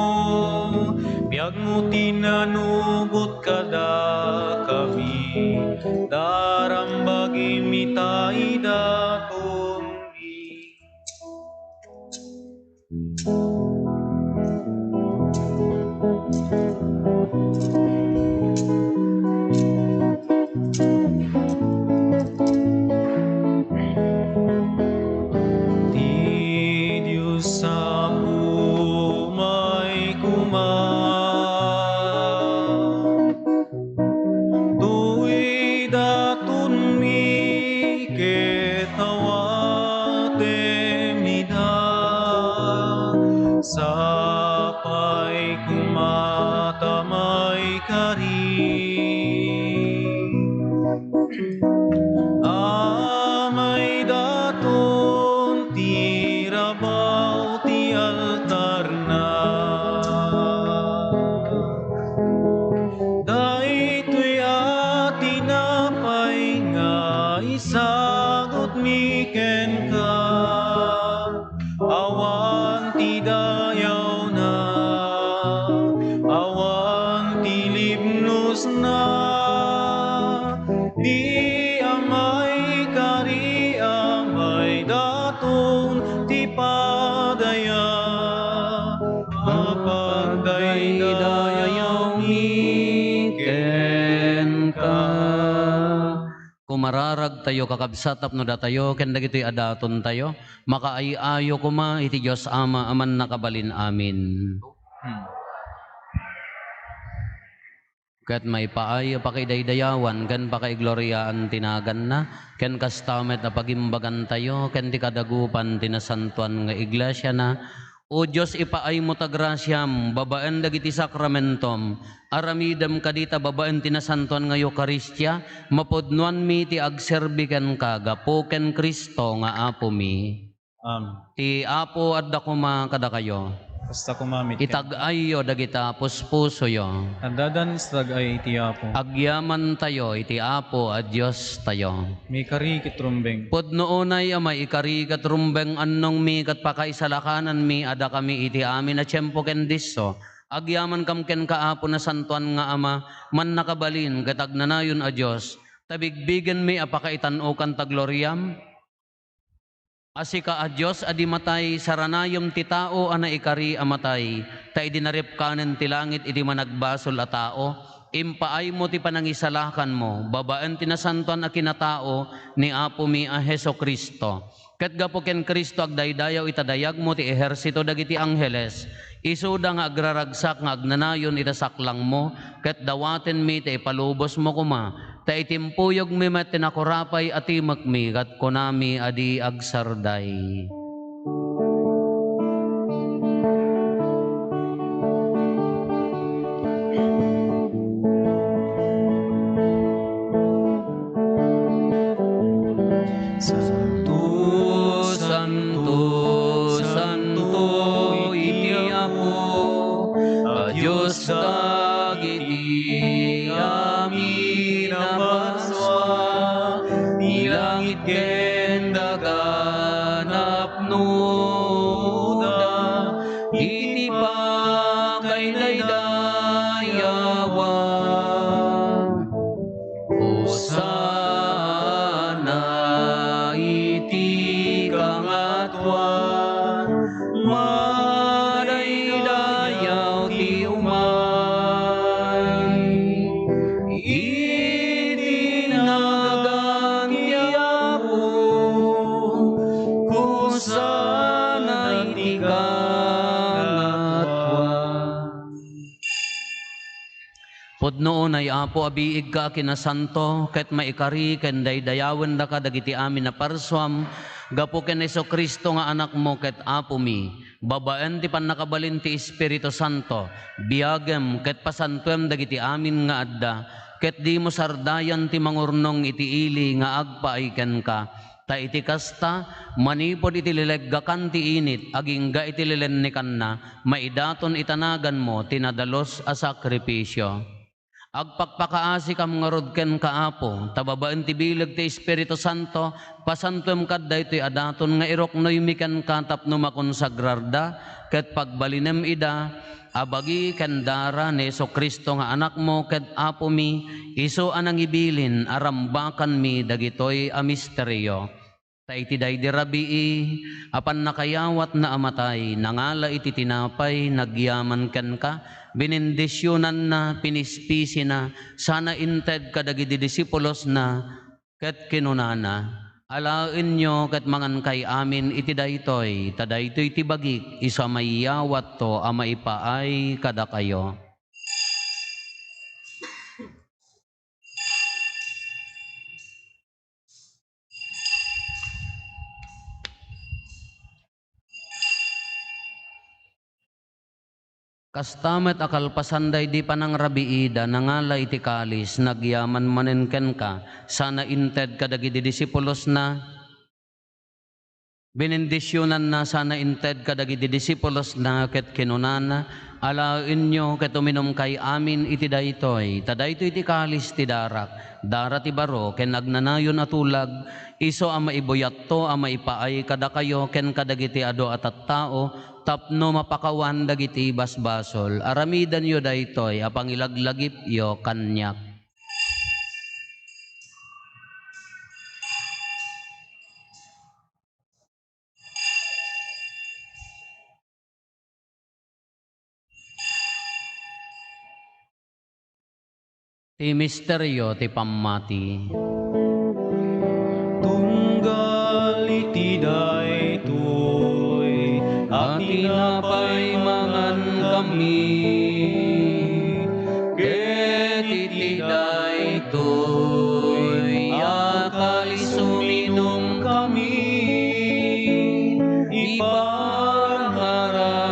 Biag mo tinanubot kada kami, darambagi mita idaton mi. Di Diyos sa may kuman, tuwi daton mi ketawate mida. Sapay kumatamay kari, amay daton tirabaw ti altar na. Daytoy atinapay nga isagot mi ken ka, awan ti dayaw na, awan ti libnos na. Di amay kari, amay daton ti padaya, apagdaydayaw mi ken ka. Kumararag tayo kakabsat tapno datayo ken dagitoy adaton tayo makaayayo kuma iti Dios Ama aman nakabalin amin. Ket may paayo pakidaydayawan ken pakaigloriaan tinagan na ken kastamet na pagimbagan tayo ken ti kadagupan tinasantuan nga iglesia na O Diyos, ipaay mo ta grasyam, babaan dagiti sakramentom, aramidam kadita babaan tinasantuan nga Eukaristya, mapudnuan mi ti agserbikan ka, gapuken Kristo nga Apo mi. Ti Apo at dakuma kada kayo, Basta kumamit itag-ayo dagita puspuso yo, Andadan istag ay iti Apo. agyaman tayo iti Apo at Diyos tayo. May kari kitrumbeng. Pudno unay amay ikari kat rumbeng annong mi kat pakaisalakanan mi ada kami iti amin na tiyempo ken disso. Agyaman kam ken kaapo na santuan nga ama man nakabalin kat agnanayon a Diyos. Tabigbigen mi apakaitanukan ta gloriam. Asika a Diyos adi matay saranayom ti tao ana ikari amatay. Ta idinarip kanen ti langit iti managbasol a tao. Impaay mo ti panangisalakan mo, babaan tinasantuan a kinatao ni Apo mi a Heso Kristo. Ket gapo ken Kristo agdaydayaw itadayag mo ti ehersito dagiti angheles. Isuda nga agraragsak nga agnanayon itasaklang mo, ket dawaten mi ti ipalubos mo kuma. Ta itimpuyog mi met tinakurapay atimak mi, kat kunami adi agsarday. Santo, Santo, iti Apo, a Diyos dagiti amin na baswa, di langit ken dagan apnuda, iti pakailaydayawan. Hosana iti kangatwan, madaydayaw ti umay. Itinagan ti Apo, hosana iti kangatwan. Pudnoon ay Apo abiig ka kinasanto, ket maikari ken daydayawen da ka dagiti amin na parswam, gapo ken Jesucristo nga anak mo ket Apo mi. Babaen ti pannakabalin ti Espiritu Santo, biagem ket pasantuem dagiti amin nga adda, ket di mo sardayan ti mangurnong iti ili nga agpaaiken ka. Ta iti kasta, manipod iti lileggakan ti init, agingga iti lilennikan na, maidaton itanagan mo, tinadalos a sakripisyo. Agpakpakaasi kam nga rod ken kaapo, tababaen ti bilag ti Espiritu Santo, pasantuem kadda iti adaton nga iroknoy miken katapno makonsagrarda, ket pagbalinem ida, abagi ken dara ni Jesucristo nga anak mo ket Apo mi, iso anang ibilin, arambakan mi dagitoy a misteryo. Ta iti daydi rabii, apan nakayawat na amatay, nangala iti tinapay, nagyaman ken ka, binindisyonan na, pinispisi na, sana inted kadagiti disipulos na, ket kinunana. Alain nyo ket mangan kay amin iti daytoy, ta daytoy ti bagik, isa mayawat to, a maipaay kada kayo. Kastamet akalpasanday di panang rabiida, nangala iti kalis, nagyaman manenken ka, sana inted kadagiti disipulos na, binindisyonan na, sana inted kadagiti disipulos na, ket kinunana, alain nyo ket uminom kay amin iti daytoy, ta daytoy iti kalis ti darak, dara ti baro, ken agnanayon atulag, iso a maibuyat to, a maipaay kada kayo, ken kadagiti ado at tao, tapno mapakawan dagiti basbasol, aramidan yo daytoy, apang ilaglagip yo kanyak. Ti misteryo ti pammati. Tunggal iti daytoy, At tinapay mangan kami, ket iti daytoy, akalis uminom kami, ipangarap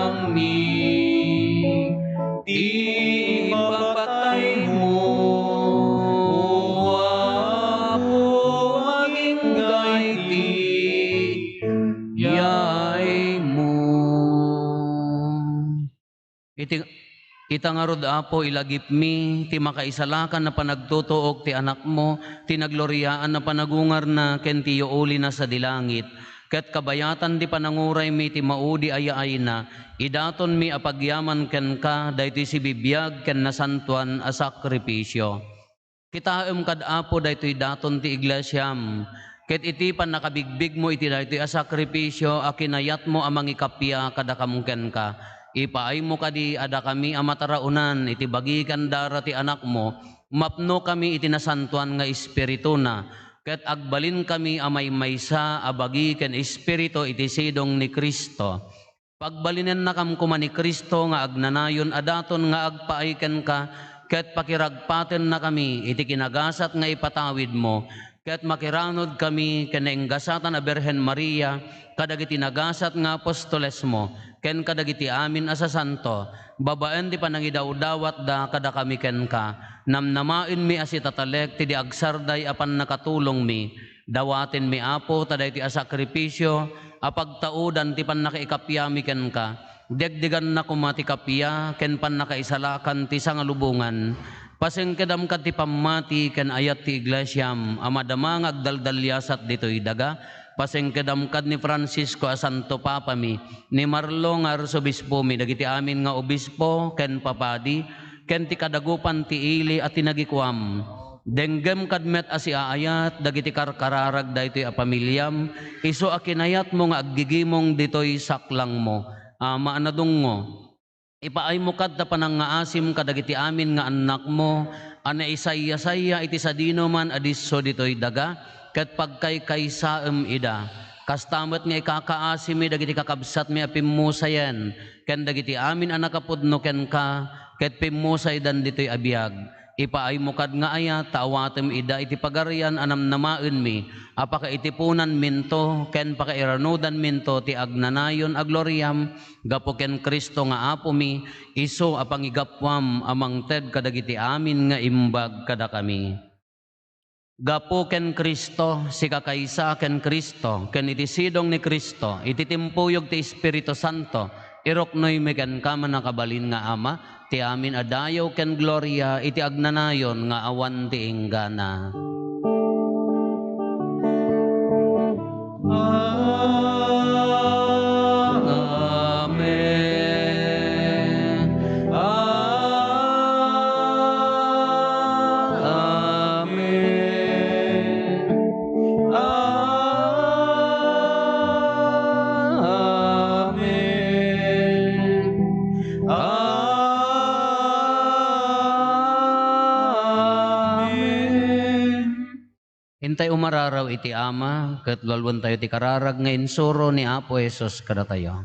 Ita nga rod Apo ilagip mi, ti makaisalakan na panagtutuok ti anak mo, ti nagloryaan na panagungar na ken ti uli na sa dilangit. Ket kabayatan ti pananguray mi ti maudi ayaay na, idaton mi apagyaman ken ka, daytoy si bibiyag ken nasantuan a sakripisyo. Kitaem kad Apo daytoy daton ti iglesyam, ket iti pan nakabigbig mo iti daytoy a sakripisyo, a kinayat mo amang ikapya kada kamungken ka. Ipaay mo kadi ada kami amataraunan iti bagikan dara ti anak mo, mapno kami iti nasantuan nga espiritu na, ket agbalin kami amay maysa abagi ken espiritu iti sidong ni Kristo. Pagbalinen na kam kuma ni Kristo nga agnanayon adaton nga agpaay ken ka, ket pakiragpaten na kami iti kinagasat nga ipatawid mo, ket makiranod kami ken naenggasatan a Birhen Maria, kadagiti nagasat nga apostoles mo, ken kadagiti amin asa santo, babaen ti panangidawdawat da kada kami ken ka, namnamain mi asi tatalek ti di agsarday apan nakatulong mi, dawaten mi Apo taday ti asakripisyo, apagtaudan ti pan nakaikapya mi ken ka, degdegan na kumati kapya, ken pan nakaisalakan ti sangalubungan, pasengkedam kat ti pamati ken ayat ti iglesyam, amadamang agdaldalyasat ditoy daga, pasengkedam kad ni Francisco a Santo Papa mi, ni Marlo nga Arsobispo mi, dagiti amin nga obispo ken papadi, ken ti kadagupan ti ili at tinagikwam. Denggem kadmet asi aayat, dagiti karkararag daytoy a pamilyam, iso a kinayat mo nga aggigimong ditoy saklang mo, maanadong mo. Ipaay mo kad ta panangaasim kadagiti amin nga anak mo, ana isaya-saya iti sadino man adiso ditoy daga, ket pagkaykaysaem ida. Kastamet nga ikakaasim mi dagiti kakabsat mi a pimmusayen, ken dagiti amin a nakapudno ken ka, ket pimmusay dan ditoy abiyag. Ipaay mo kad nga ayat, taawatem ida iti pagarian anam namaen mi, apakaitipunan minto, ken pakairanudan minto ti agnanayon a gloriam, gapo ken Kristo nga Apo mi, iso apangigapwam amang ted kadagiti amin nga imbag kada kami. Gapo ken Kristo, si kakaysa ken Kristo, ken iti sidong ni Kristo, iti timpuyog ti Espiritu Santo, iroknoy megan kama nakabalin nga Ama, ti amin adayaw ken gloria, iti agnanayon nga awan ti inggana. Amen. Hintay umararaw iti Ama, ket lalwan tayo ti kararag nga insuro ni Apo Jesus kada tayo.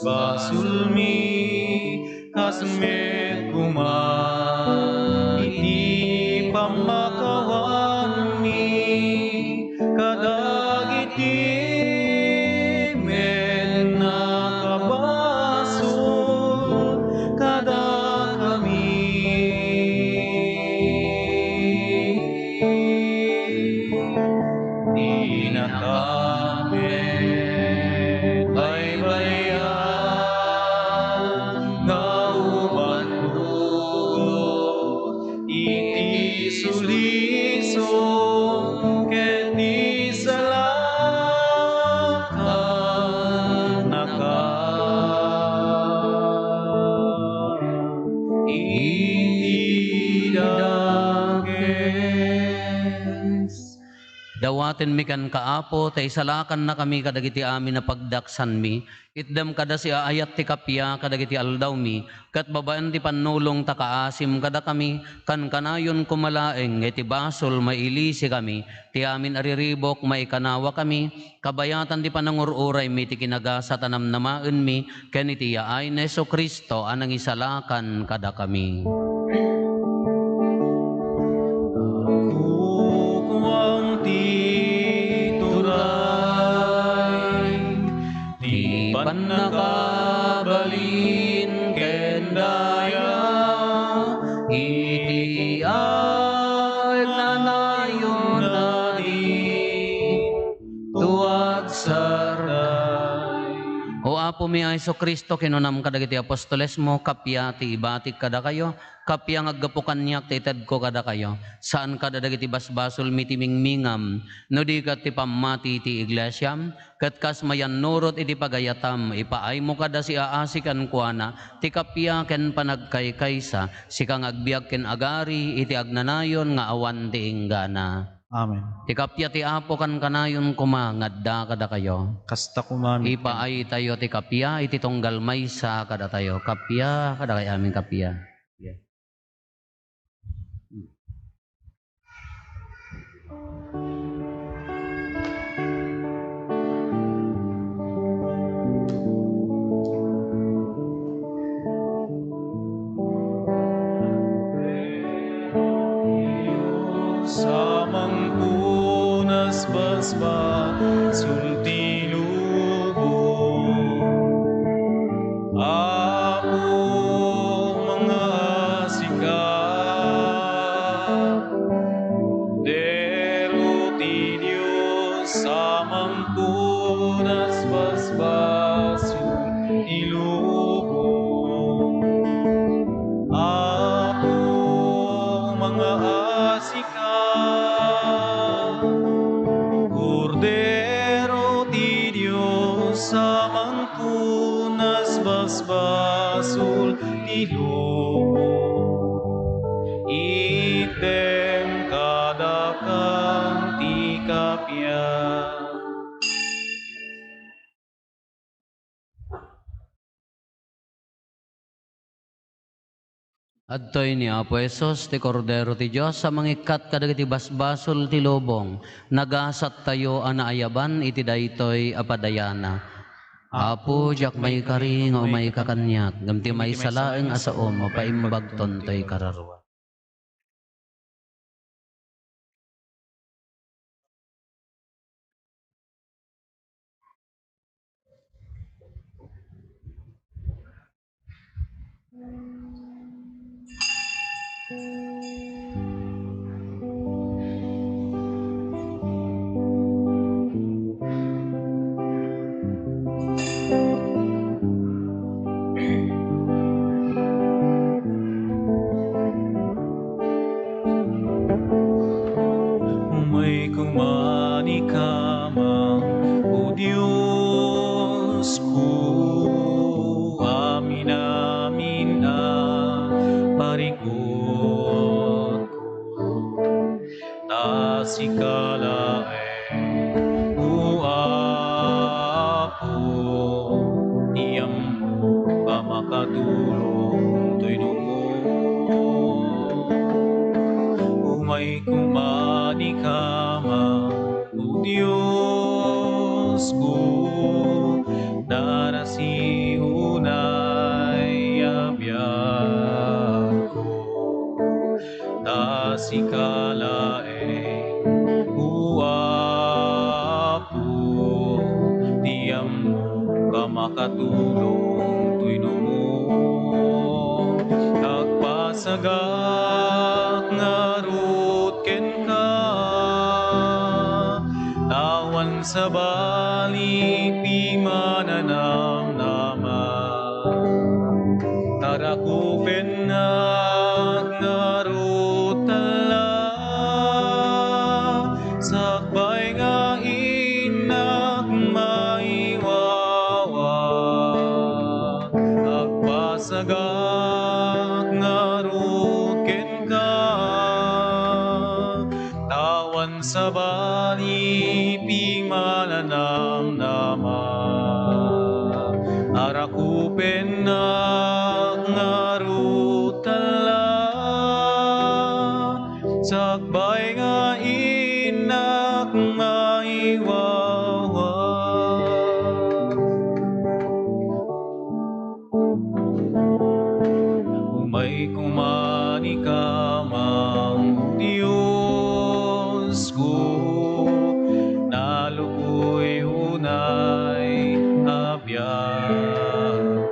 Basulmi kasmet kuma iti pamakawan mi kadagiti men nakabasol kada kami di nakamet ay dawaten mi kan kaapo, tay salakan na kami kadagiti amin na pagdaksan mi. Itdam kada si aayat ti kapya kadagiti aldaw mi, kat babaan ti panulong takaasim kada kami, kan kanayon kumalaeng, iti basol mailisi kami, ti amin ariribok maikanawa kami, kabayatan ti panangururay mi, ti kinagasa tanamnamaen mi, ken iti yaay na Hesus Kristo, anang isalakan kada kami. Kukuang tituray, di Panakabalin kendaya, iti ay nanayon na di tuwag saray. O Apo mi Hesus Kristo, kinunam kadagiti apostoles mo, kapya ti ibatik kada kayo, kapya ngaggapukan niyak ti ited ko kada kayo, saan kada dagiti basbasol mitimingmingam, no di kat ti pamati ti iglesyam, kat kas mayan nurot iti pagayatam, ipaay mo kada si aasikan kuana, ti kapya ken panagkaykaysa, si kang agbiag ken agari, iti agnanayon nga awan ti inggana. Amen. Ti kapya ti Apo kan kanayon kumangadda kada kayo. Kasta kumamit. Ipaay tayo ti kapya, iti tunggal maysa kada tayo. Kapya, kada kay aming kapya. Yeah. Samang punas basba sulti lubong, Apo mga sikat, dero ti Diyos samang punas basba sulti lubong, Apo mga asikat, Cordero ti Diyos sa mangpunas basbasul ti lubong, item kada kang ti kapya. Adtoy ni Apo Hesus, ti Kordero ti Diyos, sa mangikat kadagiti basbasol ti lobong, nagasat tayo anaayaban, iti daytoy apadayana. Apo, jak may karing o may kakanyak, gamti may salaeng asaom, mapaimbag tontoy kararwa. May kumani ka man, O Diyos ko, amin amin na parikot ko, ta si kalaeng, O Apo, tiyam mo ka makatulong to'y mo. May kumani ka man, O Diyos ko, narasi unay abiyag ko, ta si kalaeng, O Apo, tiyam mo ka makatulong to'y mo. Agpasagak nga rut ken ka, tawan sa balik di mananam naman, tarakupen nga rut tala, sakbay nga inak maiwawa, agpasagak nga rut ken ka, tawan sa bali malanam nama arakupen na ngarutala sakbay nga inak maiwawa umay kumani ka mang Diyos ko nalukoy unay abyan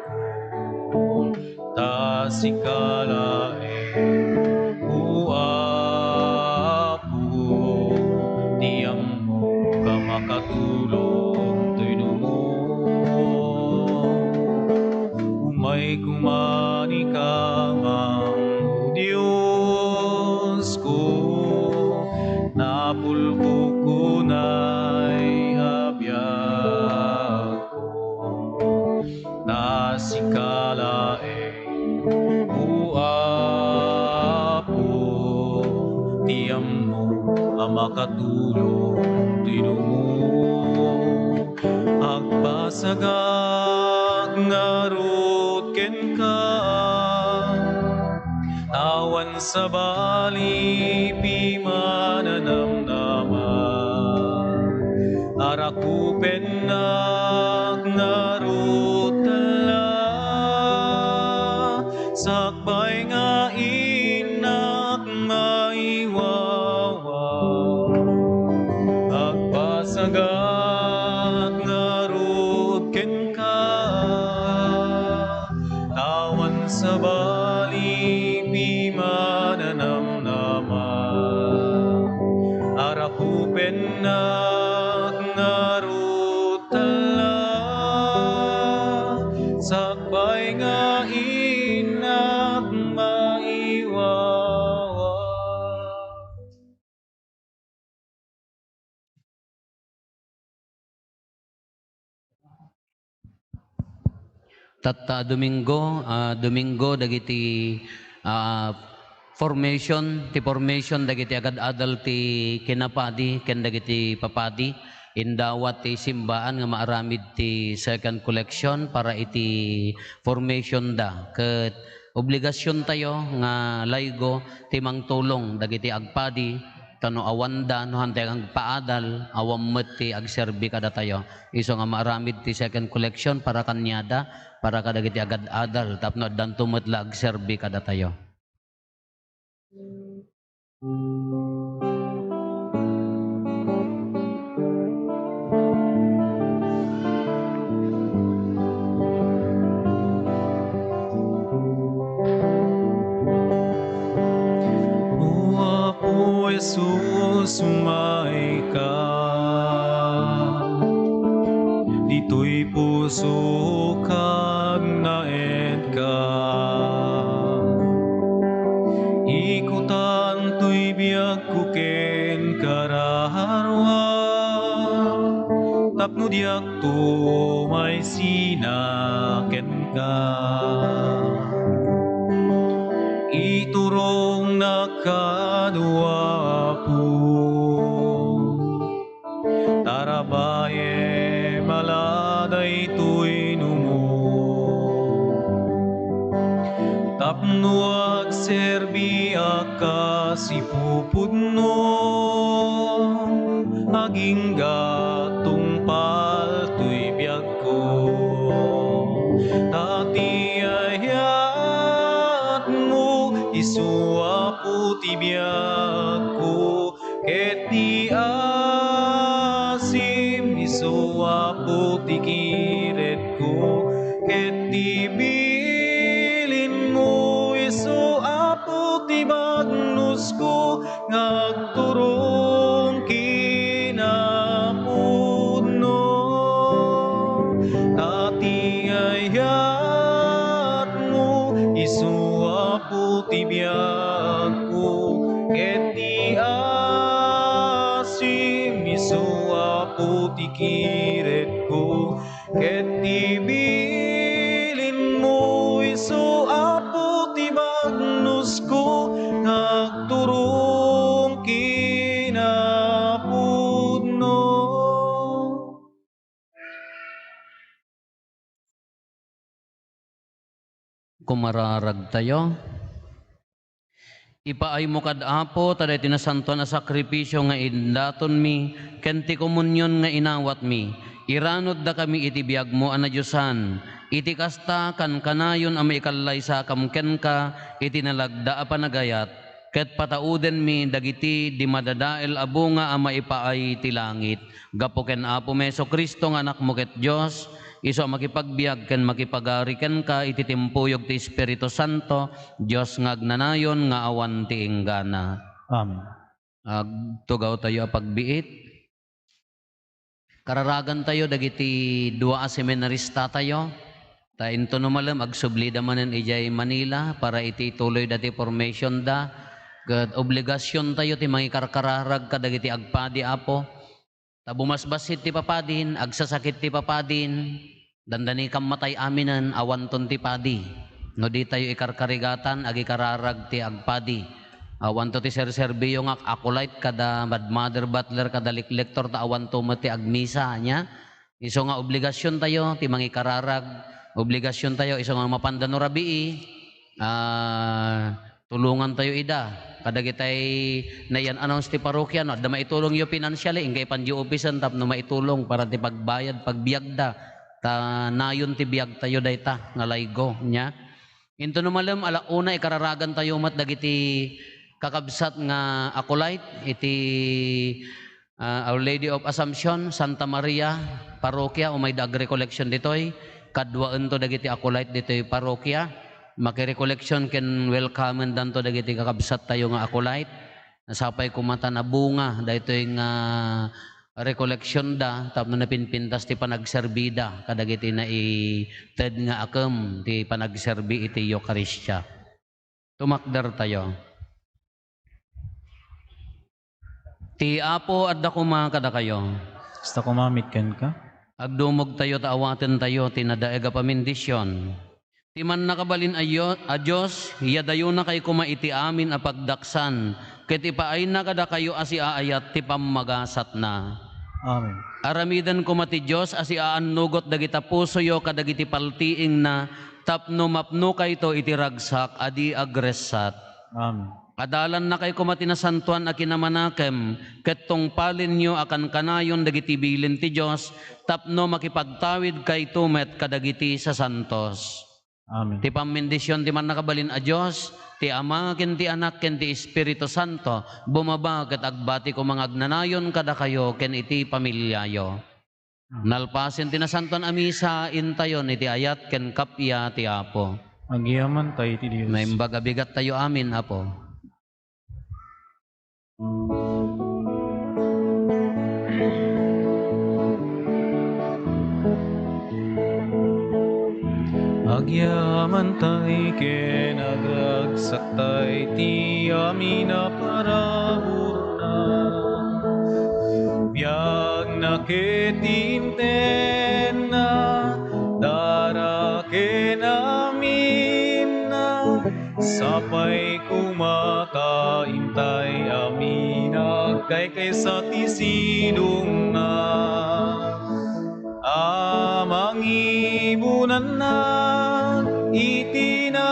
ko tasikalae uapo tiyang mo ka makatulog tuyo mo umay kumani ka mang Diyos ko napulko kunay abiyag ko nasikalae uapo tiyam mo ang makatulong tinungo agpasagag ngarot ken ka awan sa bali pimananamnaman arakupen na ngarutala sakbay nga inak maiwawa agpasagag ngarut ken ka awan sa bali pimananamnaman arakupen na ngarutala sakbay nga inak maiwawa Tatta Domingo dagiti formation dagiti agad-adal ti kinapadi ken dagiti papadi indawat ti simbaan nga maaramid ti second collection para iti formation da ket obligasyon tayo nga laygo ti mangtulong dagiti agpadi tano awanda no hantay ang paadal awam met ti agserbi kada tayo iso nga maaramid ti second collection para kanyada para kadagiti agad-adal tapno danto met la agserbi kada tayo. Apo Jesus, sumay ka. Dito'y puso kag naed ka. Ikutan to'y biyag ko ken karaharwa. Tapno diak to may sinaken ka. Iturong nakadwa po tarabaye maladay to'y numo tapno agserbi akas ipupudno aging gatong pal to'y biyag ko tati ayat mo isuapo ti biyag ko ket ti asim isuapo ti kiret ko ket ti bilin mo isuapo ti bagnos ko ngagturong kinapudno tati ayat mo isuapo ti biyag ko ket ti asim isuapo ti kiret ko ket ti bilin mo isuapo ti bagnos ko nagturong kinapudno Kumararag tayo. Ipaay mo kad Apo, taday tinasanto na sakripisyo nga indaton mi, kenti komunyon nga inawat mi. Iranod da kami iti biyag mo, ana Diyosan. Iti kasta kan kanayon ang maikallay sa kamken ka, iti nalagda a panagayat. Ket patauden mi, dagiti di madadael abunga ang maipaay ti langit. Gapo ken Apo Meso Kristo nga anak mo ket Diyos, iso makipagbiag ken makipagari ken ka iti timpuyog ti Espiritu Santo, Dios nga agnanayon nga awan ti inggana. Amen. Agtugaw tayo a pagbiit. Kararagan tayo dagiti dua a seminarista tayo. Ta into no malam agsublida manen ijay Manila para iti tuloy dati formation da. Ket obligasyon tayo ti mangikarkararag kadagiti agpadi Apo. Ta bumasbasit ti papadin, agsasakit ti papadin, dandani kam matay aminan awanton ti padi. No di tayo ikarkarigatan agikararag ti agpadi. Awanto ti serserbiyo nga akulait kada mother butler kada liklektor ta awanto mo ti agmisa nya. Iso nga obligasyon tayo ti mangikararag, obligasyon tayo iso nga mapandano rabii. Tulungan tayo ida. Kadagitay na yan announce ti parokya no, da maitulong yo financially ingkay panji opisan tapno maitulong para ti pagbayad pagbiagda ta nayon ti biag tayo dayta nga laygo nya. Into no malam alauna ikararagan tayo mat dagiti kakabsat nga akulait iti Our Lady of Assumption Santa Maria parokya umay dag recollection ditoy kadwaan to dagiti akulait ditoy parokya. Makirecollection ken welcome danto dagiti kakabsat tayo nga akulait. Nasapay kumata na bunga daytoy nga recollection da tapno napinpintas ti panagserbida kadagiti na ted nga akem ti panagserbi iti Eucharistia. Tumakder tayo. Ti Apo adda kuma kada kayo. Basta kumamit ken ka. Agdumog tayo taawaten tayo tinadaega pamindisyon. Ti man nakabalin a Diyos, hiyadayo na kay kumaiti amin a pagdaksan, ket ipaay na kada kayo asi aayat ti pammagasat na. Amen. Aramidan kumati Diyos asi aanugot dagita pusoyo kadagiti paltiing na tapno mapno kayto iti ragsak adi agresat. Amen. Adalan na kay kumati na santuan a kinamanakem, ket tungpalin nyo akan kanayon dagiti bilin ti Diyos, tapno makipagtawid kay tumet kadagiti sa santos. Amen. Ti pamindisyon ti man nakabalin a Diyos, ti Ama ken ti Anak ken ti Espiritu Santo, bumaba ket agbati ko mga agnanayon kada kayo ken iti pamilyayo. Nalpasin ti nasanton a misa intayon iti ayat ken kapya ti Apo. Agiyaman tayo ti Dios. Naimbag abigat tayo amin Apo. Agyaman tay ken agagsaktay ti amin a parabura. Biag na ketinten na dara ken amin na sapay kumata intay amin agkay kaysa ti sidong na. Amangibunan na itina